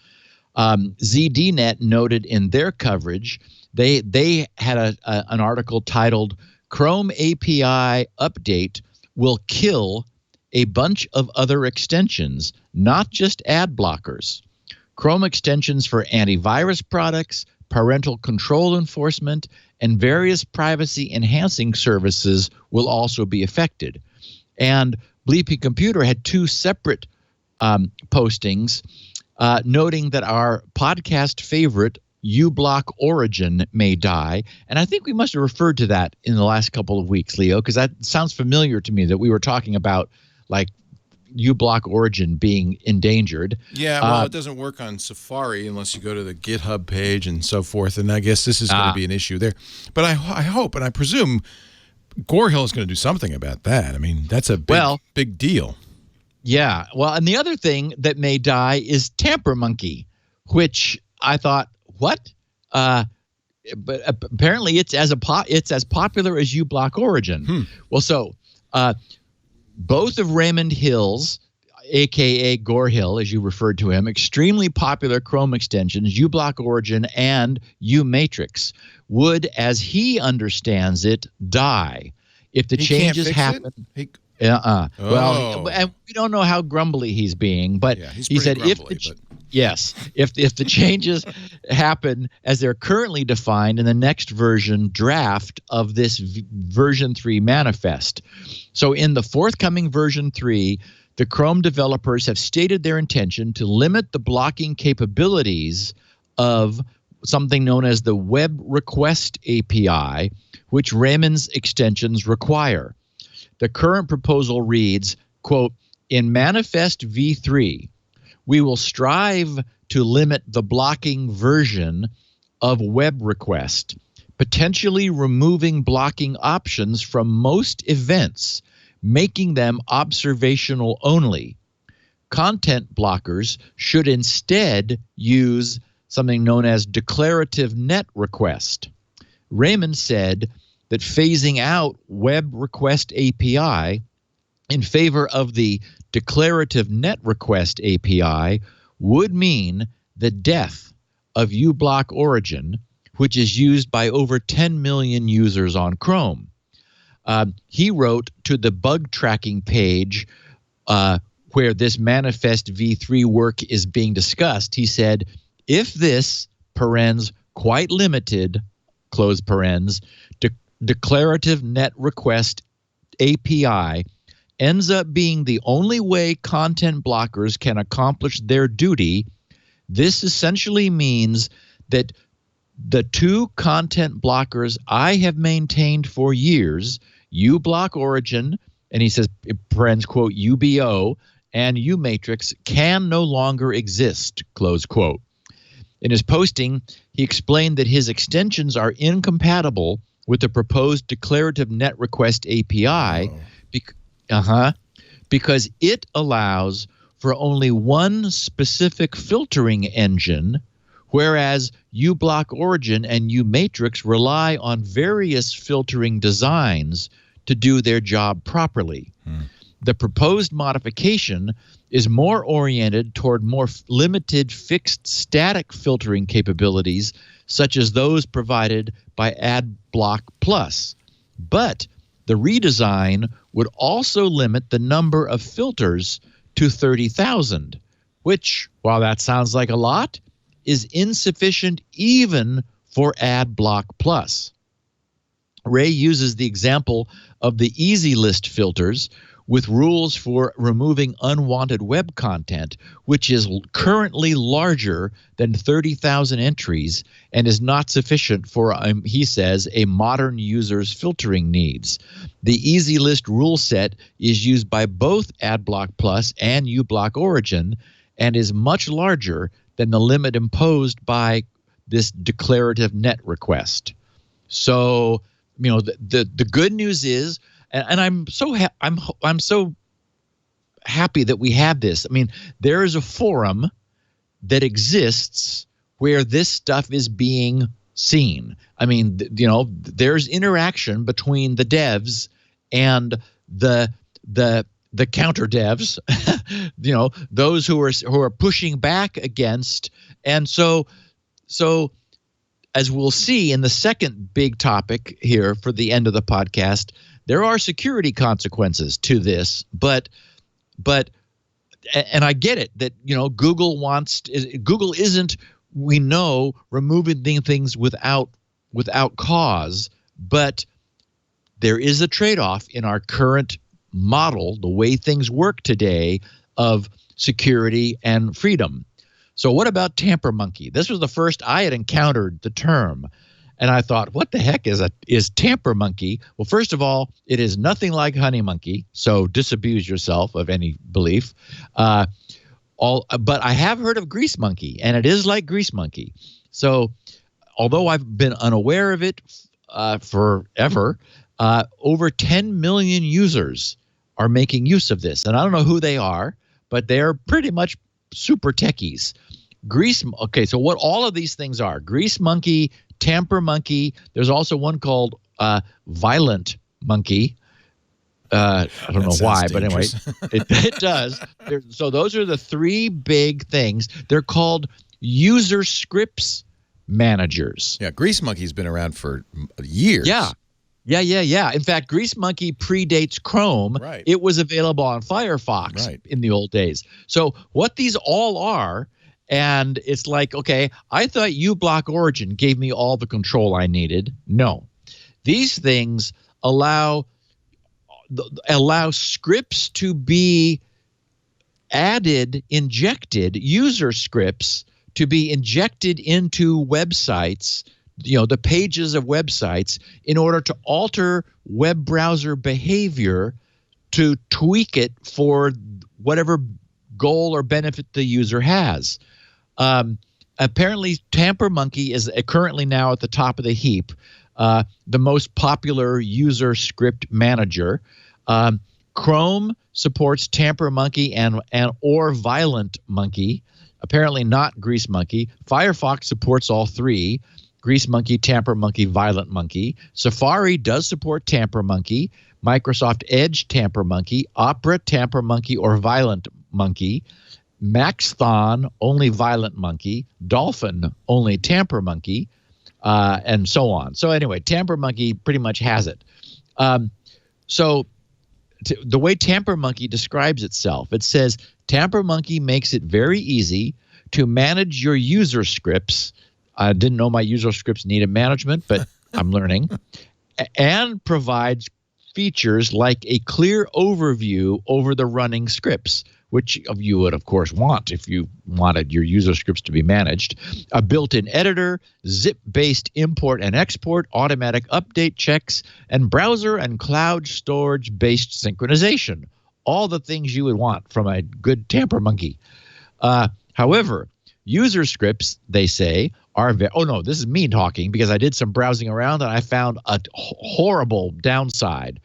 ZDNet noted in their coverage, they had an article titled "Chrome API Update Will Kill a Bunch of Other Extensions, Not Just Ad Blockers. Chrome extensions for antivirus products, parental control enforcement, and various privacy-enhancing services will also be affected." And Bleepy Computer had 2 separate postings noting that our podcast favorite, uBlock Origin, may die. And I think we must have referred to that in the last couple of weeks, Leo, because that sounds familiar to me, that we were talking about like uBlock Origin being endangered. Yeah, well, it doesn't work on Safari unless you go to the GitHub page and so forth, and I guess this is going to be an issue there. But I hope and I presume Gore-Hill is going to do something about that. I mean, that's a big deal. Yeah, well, and the other thing that may die is Tampermonkey, which I thought, what? But apparently it's as popular as uBlock Origin. Well, so both of Raymond Hill's, a.k.a. Gore-Hill, as you referred to him, extremely popular Chrome extensions, uBlock Origin and uMatrix, would, as he understands it, die if the changes happen. Well, and we don't know how grumbly he's being, but he said if the changes happen as they're currently defined in the next version draft of this version 3 manifest. So in the forthcoming version 3, the Chrome developers have stated their intention to limit the blocking capabilities of something known as the Web Request API, which Raymond's extensions require. The current proposal reads, quote, "In Manifest v3, we will strive to limit the blocking version of web request, potentially removing blocking options from most events, making them observational only. Content blockers should instead use something known as declarative net request." Raymond said that phasing out Web Request API in favor of the declarative net request API would mean the death of uBlock Origin, which is used by over 10 million users on Chrome. He wrote to the bug tracking page where this Manifest v3 work is being discussed. He said, if this, parens, quite limited, close parens, declarative net request API ends up being the only way content blockers can accomplish their duty, this essentially means that the 2 content blockers I have maintained for years, uBlock Origin, and he says, parens, quote, UBO, and uMatrix, can no longer exist, close quote. In his posting, he explained that his extensions are incompatible with the proposed declarative net request API because it allows for only one specific filtering engine, whereas uBlock Origin and uMatrix rely on various filtering designs to do their job properly. The proposed modification is more oriented toward more limited fixed static filtering capabilities, such as those provided by AdBlock Plus. But the redesign would also limit the number of filters to 30,000, which, while that sounds like a lot, is insufficient even for AdBlock Plus. Ray uses the example of the easy list filters with rules for removing unwanted web content, which is currently larger than 30,000 entries and is not sufficient for, he says, a modern user's filtering needs. The easy list rule set is used by both AdBlock Plus and uBlock Origin and is much larger than the limit imposed by this declarative net request. So, you know, the good news is, and I'm so happy that we have this. I mean, there is a forum that exists where this stuff is being seen. I mean, there's interaction between the devs and the counter devs, those who are pushing back against. And so as we'll see in the second big topic here for the end of the podcast, there are security consequences to this, but and I get it that Google isn't, we know, removing things without cause, but there is a trade-off in our current model, the way things work today, of security and freedom. So what about Tampermonkey? This was the first I had encountered the term, and I thought, what the heck is Tampermonkey? Well, first of all, it is nothing like HoneyMonkey, so disabuse yourself of any belief. But I have heard of GreaseMonkey, and it is like GreaseMonkey. So although I've been unaware of it forever, over 10 million users are making use of this. And I don't know who they are, but they're pretty much super techies. Okay, so what all of these things are: GreaseMonkey, Tampermonkey. There's also one called Valiant Monkey. I don't know why, but anyway, it does. So those are the three big things. They're called user scripts managers. Yeah, GreaseMonkey's been around for years. Yeah. In fact, GreaseMonkey predates Chrome. Right. It was available on Firefox in the old days. So what these all are, and it's like, okay, I thought uBlock Origin gave me all the control I needed. No. These things allow scripts to be injected, user scripts to be injected into websites, the pages of websites, in order to alter web browser behavior to tweak it for whatever goal or benefit the user has. Apparently, Tampermonkey is currently now at the top of the heap, the most popular user script manager. Chrome supports Tampermonkey and or Violent Monkey. Apparently not GreaseMonkey. Firefox supports all three: GreaseMonkey, Tampermonkey, Violent Monkey. Safari does support Tampermonkey. Microsoft Edge, Tampermonkey. Opera, Tampermonkey or Violent Monkey. Maxthon, only Violent Monkey. Dolphin, only Tampermonkey, and so on. So anyway, Tampermonkey pretty much has it. The way Tampermonkey describes itself, it says, Tampermonkey makes it very easy to manage your user scripts. I didn't know my user scripts needed management, but I'm learning. And provides features like a clear overview over the running scripts, which you would, of course, want if you wanted your user scripts to be managed. A built-in editor, zip-based import and export, automatic update checks, and browser and cloud storage-based synchronization. All the things you would want from a good Tampermonkey. However, user scripts, they say, are this is me talking, because I did some browsing around and I found a horrible downside.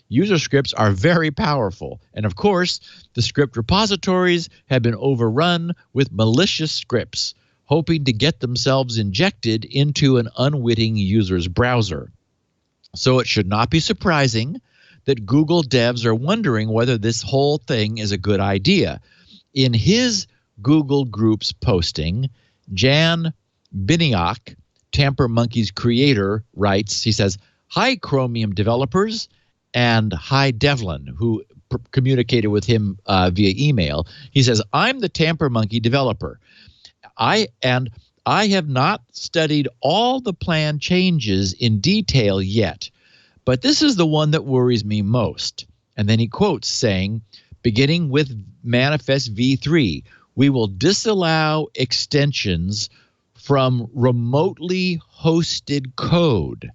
User scripts are very powerful, and of course, the script repositories have been overrun with malicious scripts, hoping to get themselves injected into an unwitting user's browser. So it should not be surprising that Google devs are wondering whether this whole thing is a good idea. In his Google Groups posting, Jan Biniak, Tampermonkey's creator, writes, he says, "Hi, Chromium developers," and "Hi, Devlin," who communicated with him via email. He says, "I'm the Tampermonkey developer. I have not studied all the planned changes in detail yet, but this is the one that worries me most." And then he quotes saying, "Beginning with Manifest v3, we will disallow extensions from remotely hosted code.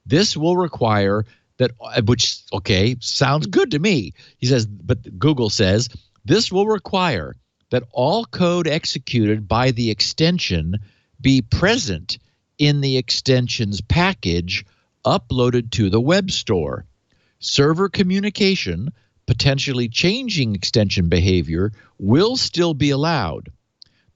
This will require that," which, okay, sounds good to me. He says, but Google says, "This will require that all code executed by the extension be present in the extension's package uploaded to the web store. Server communication, potentially changing extension behavior, will still be allowed.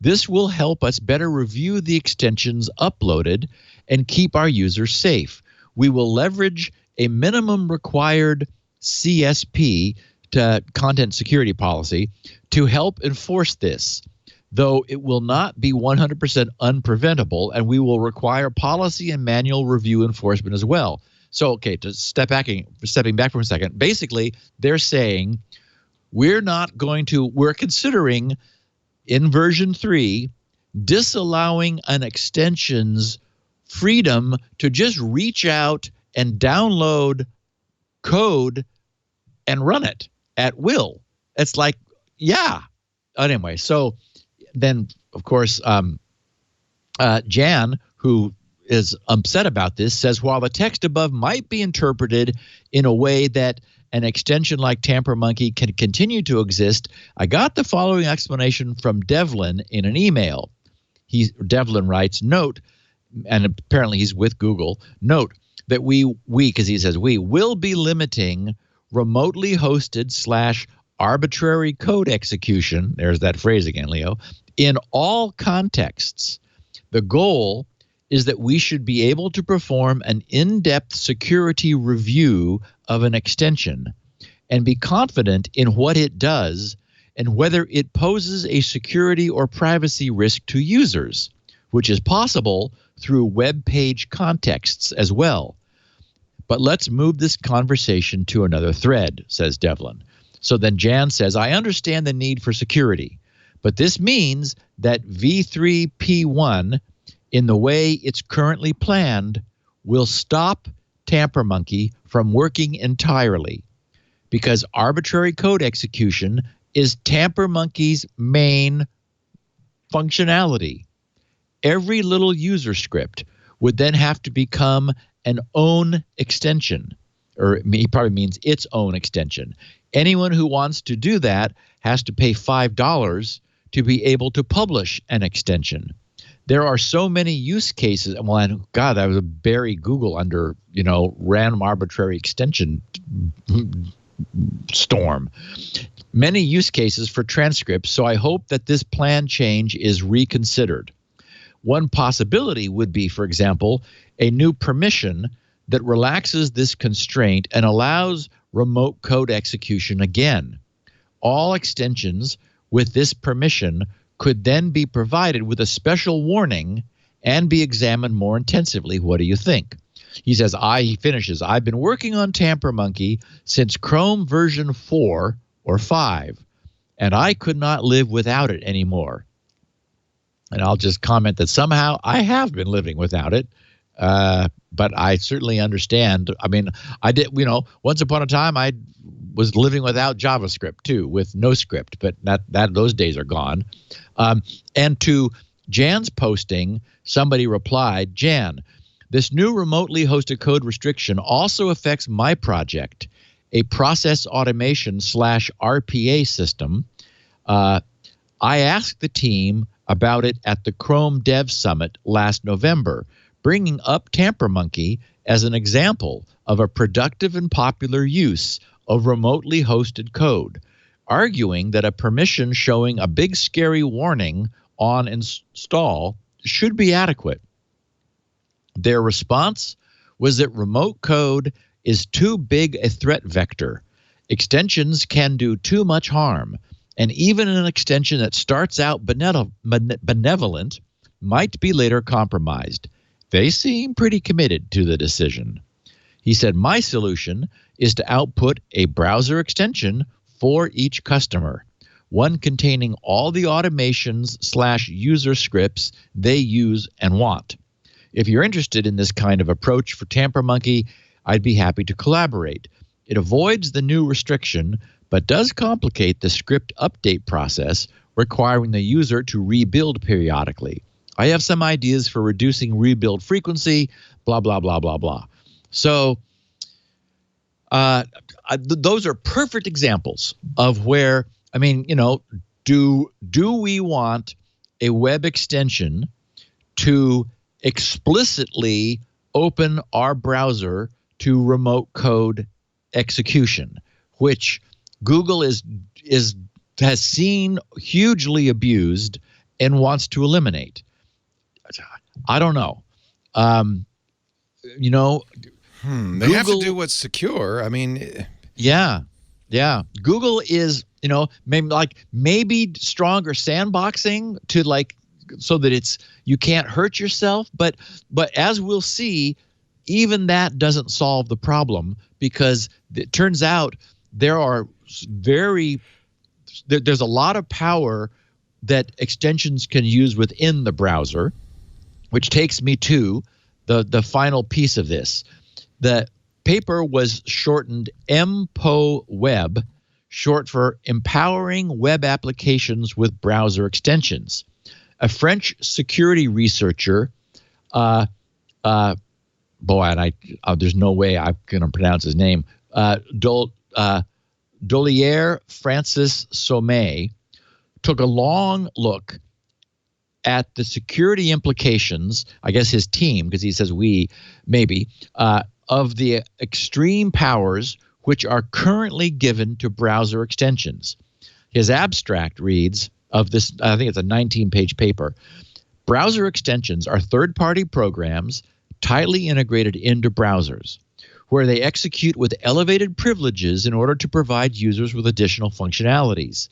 This will help us better review the extensions uploaded and keep our users safe. We will leverage a minimum required CSP, to content security policy, to help enforce this, though it will not be 100% unpreventable, and we will require policy and manual review enforcement as well. So, okay, to stepping back for a second, basically they're saying we're considering in version 3 disallowing an extension's freedom to just reach out and download code and run it at will. It's like, yeah. Anyway, so then, of course, Jan, who is upset about this, says, while the text above might be interpreted in a way that an extension like Tampermonkey can continue to exist, I got the following explanation from Devlin in an email. Devlin writes, note, and apparently he's with Google, note that we, because he says we, will be limiting remotely hosted / arbitrary code execution, there's that phrase again, Leo, in all contexts. The goal is that we should be able to perform an in-depth security review of an extension and be confident in what it does and whether it poses a security or privacy risk to users, which is possible through web page contexts as well. But let's move this conversation to another thread, says Devlin. So then Jan says, I understand the need for security, but this means that v3p1, in the way it's currently planned, will stop Tampermonkey from working entirely, because arbitrary code execution is Tampermonkey's main functionality. Every little user script would then have to become an own extension, or he probably means its own extension. Anyone who wants to do that has to pay $5 to be able to publish an extension. There are so many use cases. Well, and God, I was a bury Google under, random arbitrary extension storm. Many use cases for transcripts, so I hope that this plan change is reconsidered. One possibility would be, for example, a new permission that relaxes this constraint and allows remote code execution again. All extensions with this permission could then be provided with a special warning and be examined more intensively. What do you think? He says, he finishes, I've been working on Tampermonkey since Chrome version 4 or 5, and I could not live without it anymore. And I'll just comment that somehow I have been living without it, but I certainly understand. I mean, I did, once upon a time I was living without JavaScript too, with no script, but those days are gone. And to Jan's posting, somebody replied, Jan, this new remotely hosted code restriction also affects my project, a process automation / RPA system. I asked the team about it at the Chrome Dev Summit last November, bringing up Tampermonkey as an example of a productive and popular use of remotely hosted code, arguing that a permission showing a big scary warning on install should be adequate. Their response was that remote code is too big a threat vector. Extensions can do too much harm, and even an extension that starts out benevolent might be later compromised. They seem pretty committed to the decision. He said, my solution is to output a browser extension for each customer, one containing all the automations / user scripts they use and want. If you're interested in this kind of approach for Tampermonkey, I'd be happy to collaborate. It avoids the new restriction, but does complicate the script update process, requiring the user to rebuild periodically. I have some ideas for reducing rebuild frequency, blah, blah, blah, blah, blah. So those are perfect examples of where, do we want a web extension to explicitly open our browser to remote code execution, which Google has seen hugely abused and wants to eliminate. I don't know. They have to do what's secure. I mean, yeah. Google is, maybe stronger sandboxing to so that you can't hurt yourself. But as we'll see, even that doesn't solve the problem, because it turns out there's a lot of power that extensions can use within the browser, which takes me to the final piece of this. The paper was shortened MPO-Web, short for Empowering Web Applications with Browser Extensions. A French security researcher, there's no way I'm going to pronounce his name, Dollier Francis Sommet, took a long look at the security implications, I guess his team, because he says we, maybe, of the extreme powers which are currently given to browser extensions. His abstract reads, of this, I think it's a 19-page paper, browser extensions are third-party programs tightly integrated into browsers, where they execute with elevated privileges in order to provide users with additional functionalities.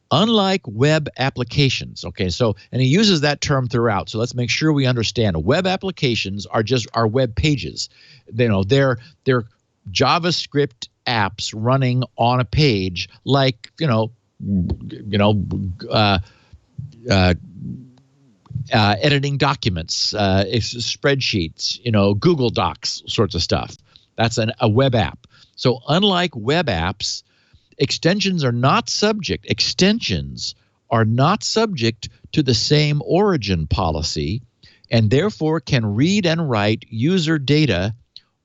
Unlike web applications, okay, and he uses that term throughout, so let's make sure we understand. Web applications are web pages. They're JavaScript apps running on a page, like editing documents, spreadsheets, Google Docs sorts of stuff. That's a web app. So unlike web apps, extensions are not subject to the same origin policy, and therefore can read and write user data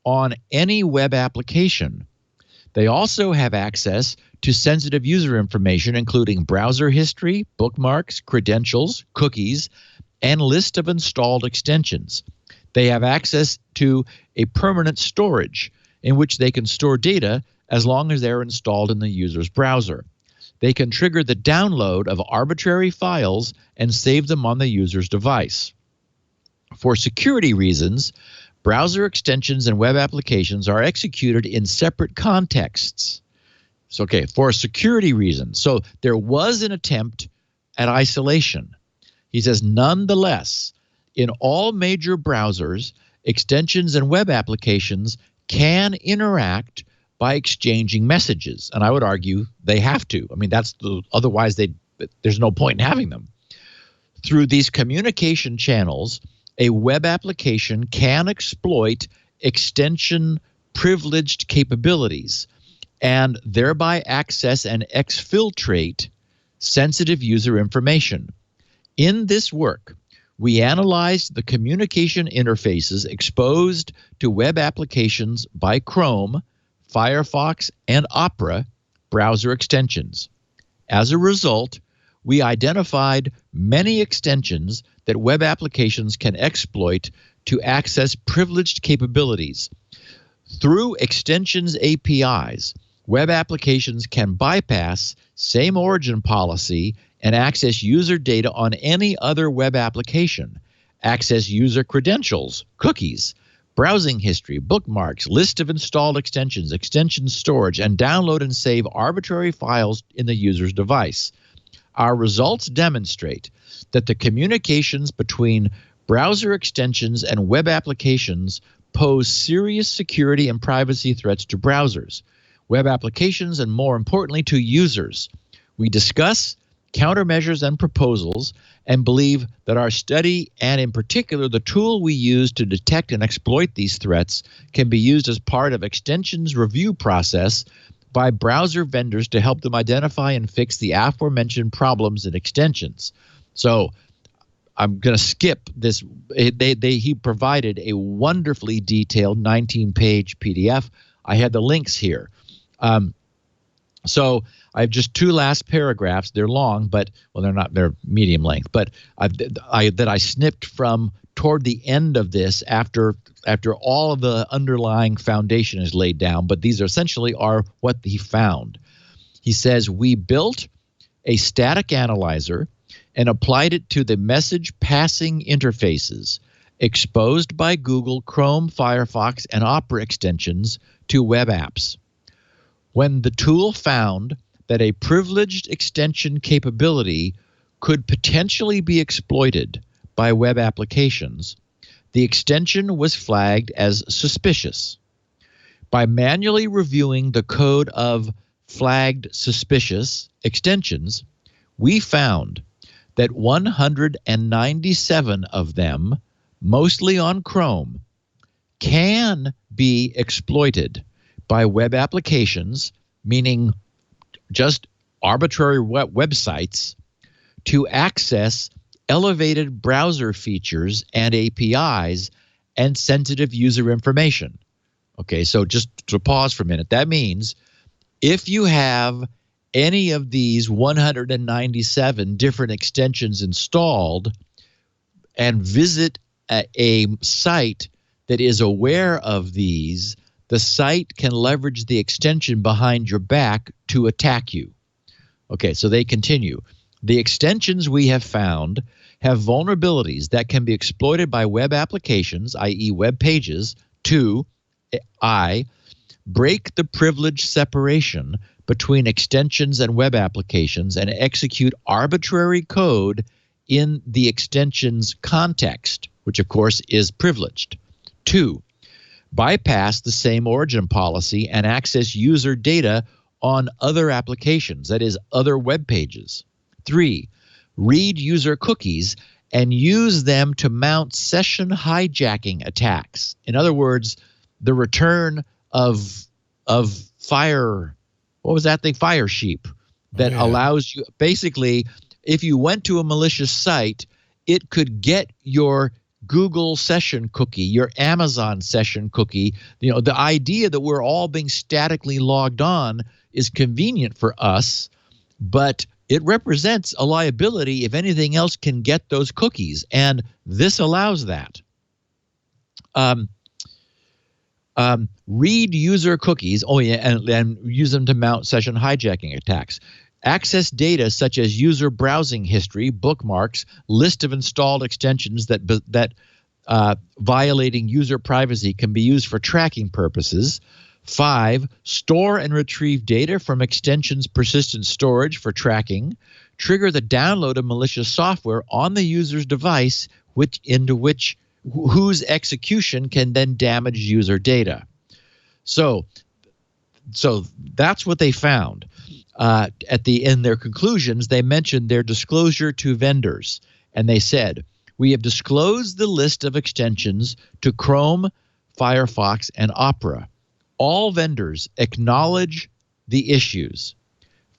on any web application. They also have access to sensitive user information, including browser history, bookmarks, credentials, cookies, and list of installed extensions. They have access to a permanent storage in which they can store data as long as they're installed in the user's browser. They can trigger the download of arbitrary files and save them on the user's device. For security reasons, browser extensions and web applications are executed in separate contexts. So, for security reasons. So there was an attempt at isolation. He says, nonetheless, in all major browsers, extensions and web applications can interact by exchanging messages. And I would argue they have to. I mean, otherwise there's no point in having them. Through these communication channels, a web application can exploit extension privileged capabilities and thereby access and exfiltrate sensitive user information. In this work, we analyzed the communication interfaces exposed to web applications by Chrome, Firefox, and Opera browser extensions. As a result, we identified many extensions that web applications can exploit to access privileged capabilities. Through extensions APIs, web applications can bypass same origin policy and access user data on any other web application, access user credentials, cookies, browsing history, bookmarks, list of installed extensions, extension storage, and download and save arbitrary files in the user's device. Our results demonstrate that the communications between browser extensions and web applications pose serious security and privacy threats to browsers, web applications, and more importantly, to users. We discuss countermeasures and proposals and believe that our study, and in particular the tool we use to detect and exploit these threats, can be used as part of extensions review process by browser vendors to help them identify and fix the aforementioned problems in extensions. So I'm going to skip this. He provided a wonderfully detailed 19-page PDF. I had the links here. So I have just two last paragraphs. They're long, but they're medium length. But I snipped from toward the end of this after all of the underlying foundation is laid down. But these essentially are what he found. He says, we built a static analyzer and applied it to the message passing interfaces exposed by Google Chrome, Firefox, and Opera extensions to web apps. When the tool found that a privileged extension capability could potentially be exploited by web applications, the extension was flagged as suspicious. By manually reviewing the code of flagged suspicious extensions, we found that 197 of them, mostly on Chrome, can be exploited by web applications, meaning just arbitrary websites, to access elevated browser features and APIs and sensitive user information. Okay, so just to pause for a minute, that means if you have any of these 197 different extensions installed and visit a site that is aware of these, the site can leverage the extension behind your back to attack you. Okay, so they continue. The extensions we have found have vulnerabilities that can be exploited by web applications, i.e. web pages, to break the privilege separation between extensions and web applications and execute arbitrary code in the extension's context, which of course is privileged. 2, bypass the same origin policy and access user data on other applications, that is, other web pages. 3, read user cookies and use them to mount session hijacking attacks. In other words, the return of Fire Sheep that allows you, basically, if you went to a malicious site, it could get your Google session cookie, your Amazon session cookie. You know, the idea that we're all being statically logged on is convenient for us, but it represents a liability if anything else can get those cookies, and this allows that. Read user cookies, and use them to mount session hijacking attacks. Access data such as user browsing history, bookmarks, list of installed extensions that violating user privacy can be used for tracking purposes. 5, store and retrieve data from extensions' persistent storage for tracking. Trigger the download of malicious software on the user's device, whose execution can then damage user data. So that's what they found. In their conclusions, they mentioned their disclosure to vendors, and they said, "We have disclosed the list of extensions to Chrome, Firefox, and Opera. All vendors acknowledge the issues.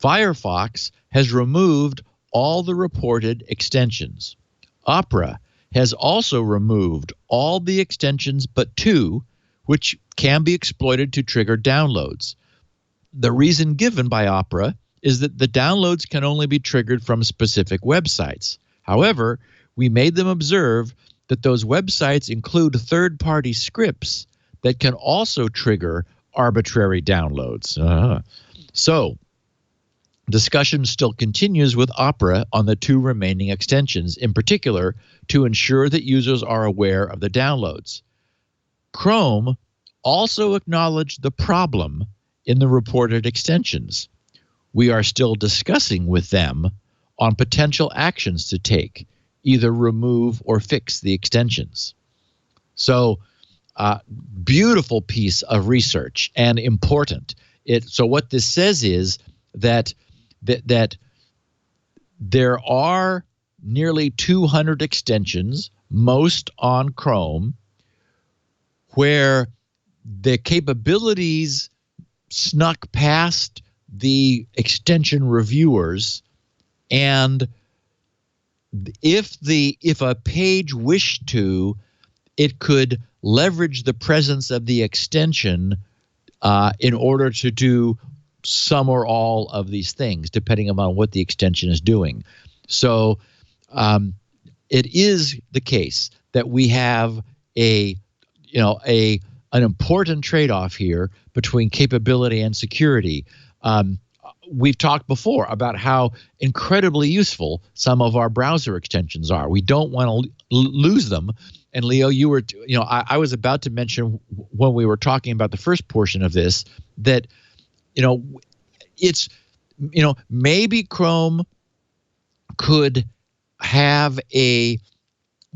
Firefox has removed all the reported extensions. Opera has also removed all the extensions but 2, which can be exploited to trigger downloads. The reason given by Opera is that the downloads can only be triggered from specific websites. However, we made them observe that those websites include third-party scripts that can also trigger arbitrary downloads." So discussion still continues with Opera on the 2 remaining extensions, in particular to ensure that users are aware of the downloads. Chrome also acknowledged the problem in the reported extensions. We are still discussing with them on potential actions to take, either remove or fix the extensions. So, beautiful piece of research and important. So what this says is that there are nearly 200 extensions, most on Chrome, where the capabilities snuck past the extension reviewers, and if a page wished to, it could leverage the presence of the extension in order to do some or all of these things, depending upon what the extension is doing. So it is the case that we have an important trade-off here between capability and security. we've talked before about how incredibly useful some of our browser extensions are. We don't want to lose them. And Leo, I was about to mention when we were talking about the first portion of this that, it's, maybe Chrome could have a,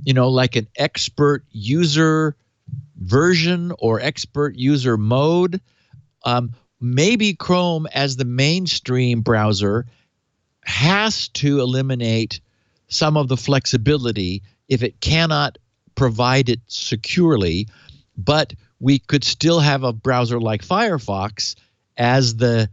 like an expert user version or expert user mode. Maybe Chrome as the mainstream browser has to eliminate some of the flexibility if it cannot provide it securely, but we could still have a browser like Firefox as that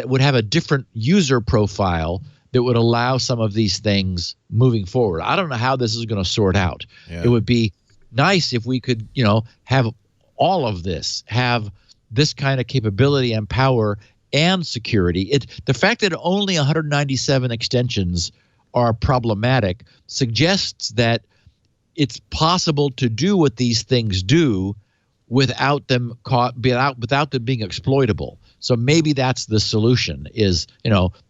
would have a different user profile that would allow some of these things moving forward. I don't know how this is going to sort out. Yeah. It would be nice if we could, have all of this, have this kind of capability and power and security. The fact that only 197 extensions are problematic suggests that it's possible to do what these things do without them being exploitable. So maybe that's the solution is,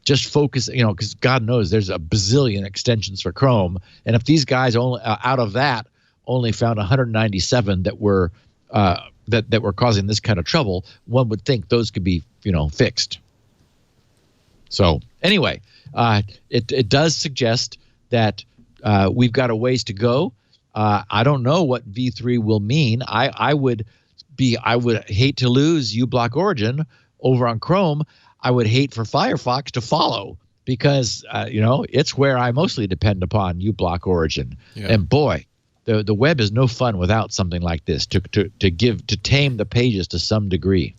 just focus, because God knows there's a bazillion extensions for Chrome. And if these guys only out of that only found 197 that were that were causing this kind of trouble, one would think those could be, fixed. So anyway, it does suggest that we've got a ways to go. I don't know what V3 will mean. I would hate to lose uBlock Origin over on Chrome. I would hate for Firefox to follow because it's where I mostly depend upon uBlock Origin. Yeah. And boy, the web is no fun without something like this to tame the pages to some degree.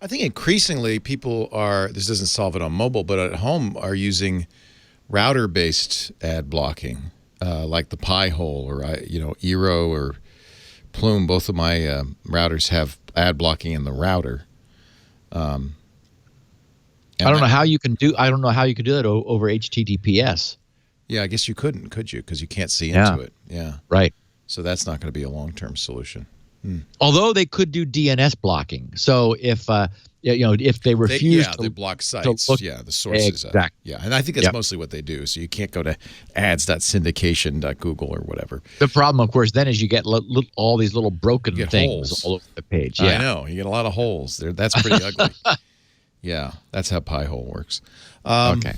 I think increasingly people this doesn't solve it on mobile, but at home are using router-based ad blocking, like the Pi-hole or Eero or Plume. Both of my routers have ad blocking in the router. I don't know how you can do that over HTTPS. Yeah, I guess you couldn't, could you? Because you can't see into it. Yeah, right. So that's not going to be a long-term solution. Although they could do DNS blocking. So if they refuse they block sites. The sources. Exactly. Yeah, and I think that's mostly what they do. So you can't go to ads.syndication.google or whatever. The problem, of course, then is you get all these little broken things holes all over the page. Yeah. I know. You get a lot of holes there. That's pretty ugly. Yeah, that's how Pi-hole works. Okay.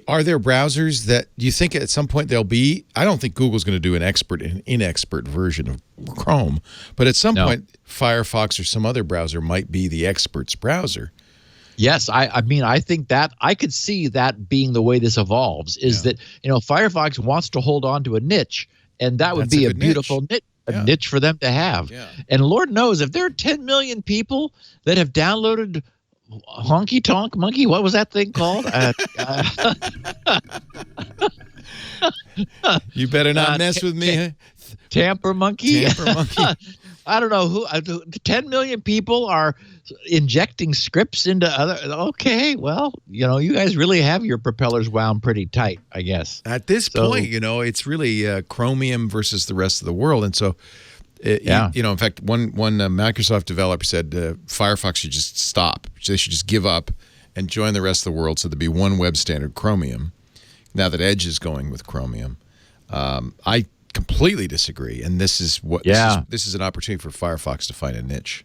Are there browsers that you think at some point they'll be? I don't think Google's going to do an expert and inexpert version of Chrome, but at some point Firefox or some other browser might be the expert's browser. Yes, I think that I could see that being the way this evolves is that Firefox wants to hold on to a niche, and that would be a beautiful niche for them to have. Yeah. And Lord knows if there are 10 million people that have downloaded Honky Tonk Monkey, what was that thing called? You better not mess with me. Tampermonkey. Tampermonkey. I don't know who. 10 million people are injecting scripts into other. Okay, well, you guys really have your propellers wound pretty tight, I guess. At this point, it's really Chromium versus the rest of the world, and so. In fact, one Microsoft developer said Firefox should just stop. They should just give up and join the rest of the world so there'd be one web standard, Chromium. Now that Edge is going with Chromium, I completely disagree. And this is this is an opportunity for Firefox to find a niche.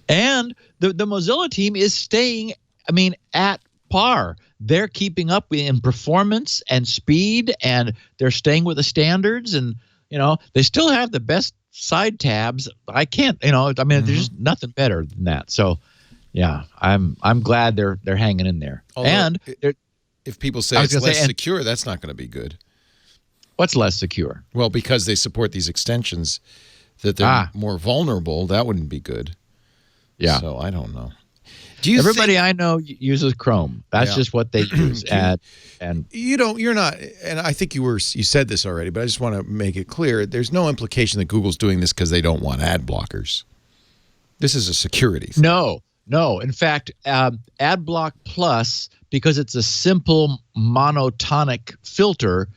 And the Mozilla team is staying, at par. They're keeping up in performance and speed, and they're staying with the standards. And they still have the best side tabs. I can't, there's just nothing better than that. So, yeah, I'm glad they're hanging in there. Although, and if people say it's less secure, that's not going to be good. What's less secure? Well, because they support these extensions that they're more vulnerable, that wouldn't be good. Yeah. So I don't know. Everybody I know uses Chrome. That's just what they use. And you're not, and I think you said this already, but I just want to make it clear. There's no implication that Google's doing this because they don't want ad blockers. This is a security thing. No. In fact, AdBlock Plus, because it's a simple monotonic filter,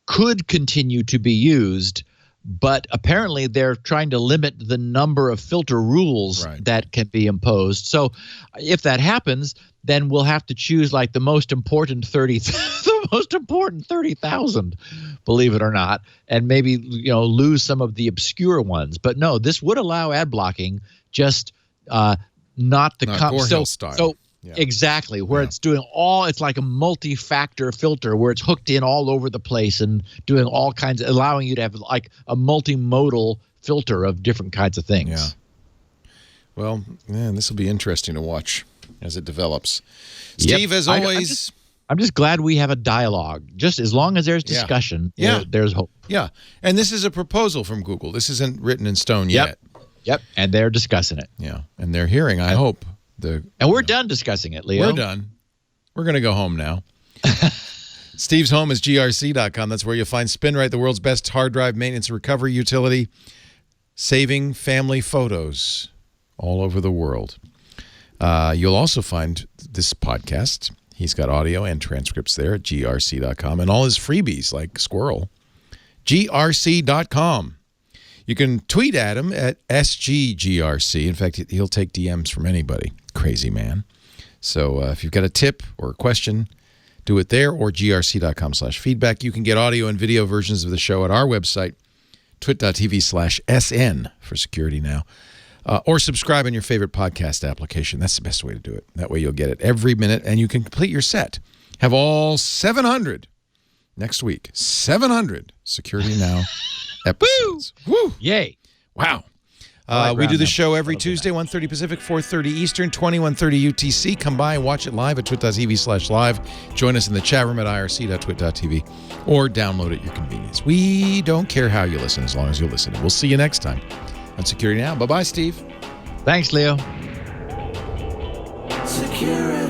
could continue to be used, but apparently they're trying to limit the number of filter rules that can be imposed. So if that happens, then we'll have to choose like the most important 30,000, believe it or not, and maybe lose some of the obscure ones. But no, this would allow ad blocking, just not the style. So exactly, where it's doing it's like a multi-factor filter where it's hooked in all over the place and doing all kinds of, allowing you to have like a multimodal filter of different kinds of things. Yeah. Well, man, this will be interesting to watch as it develops. Steve, as always, I'm just glad we have a dialogue. Just as long as there's discussion, there's hope. Yeah, and this is a proposal from Google. This isn't written in stone yet. Yep, and they're discussing it. Yeah, and they're hearing, I hope. And we're done discussing it, Leo. We're done. We're going to go home now. Steve's home is grc.com. That's where you'll find SpinRite, the world's best hard drive maintenance and recovery utility, saving family photos all over the world. You'll also find this podcast. He's got audio and transcripts there at grc.com, and all his freebies like Squirrel. grc.com. You can tweet at him at SGGRC. In fact, he'll take DMs from anybody. Crazy man. So if you've got a tip or a question, do it there or grc.com/feedback. You can get audio and video versions of the show at our website, twit.tv/SN for security now. Or subscribe on your favorite podcast application. That's the best way to do it. That way you'll get it every minute, and you can complete your set. Have all 700 next week. 700 Security Now episodes. Woo! Yay. Wow. We do the show every Tuesday, 1:30 Pacific, 4:30 Eastern, 21:30 UTC. Come by and watch it live at twit.tv/live. Join us in the chat room at irc.twit.tv or download at your convenience. We don't care how you listen as long as you listen. We'll see you next time on Security Now. Bye-bye, Steve. Thanks, Leo. Security.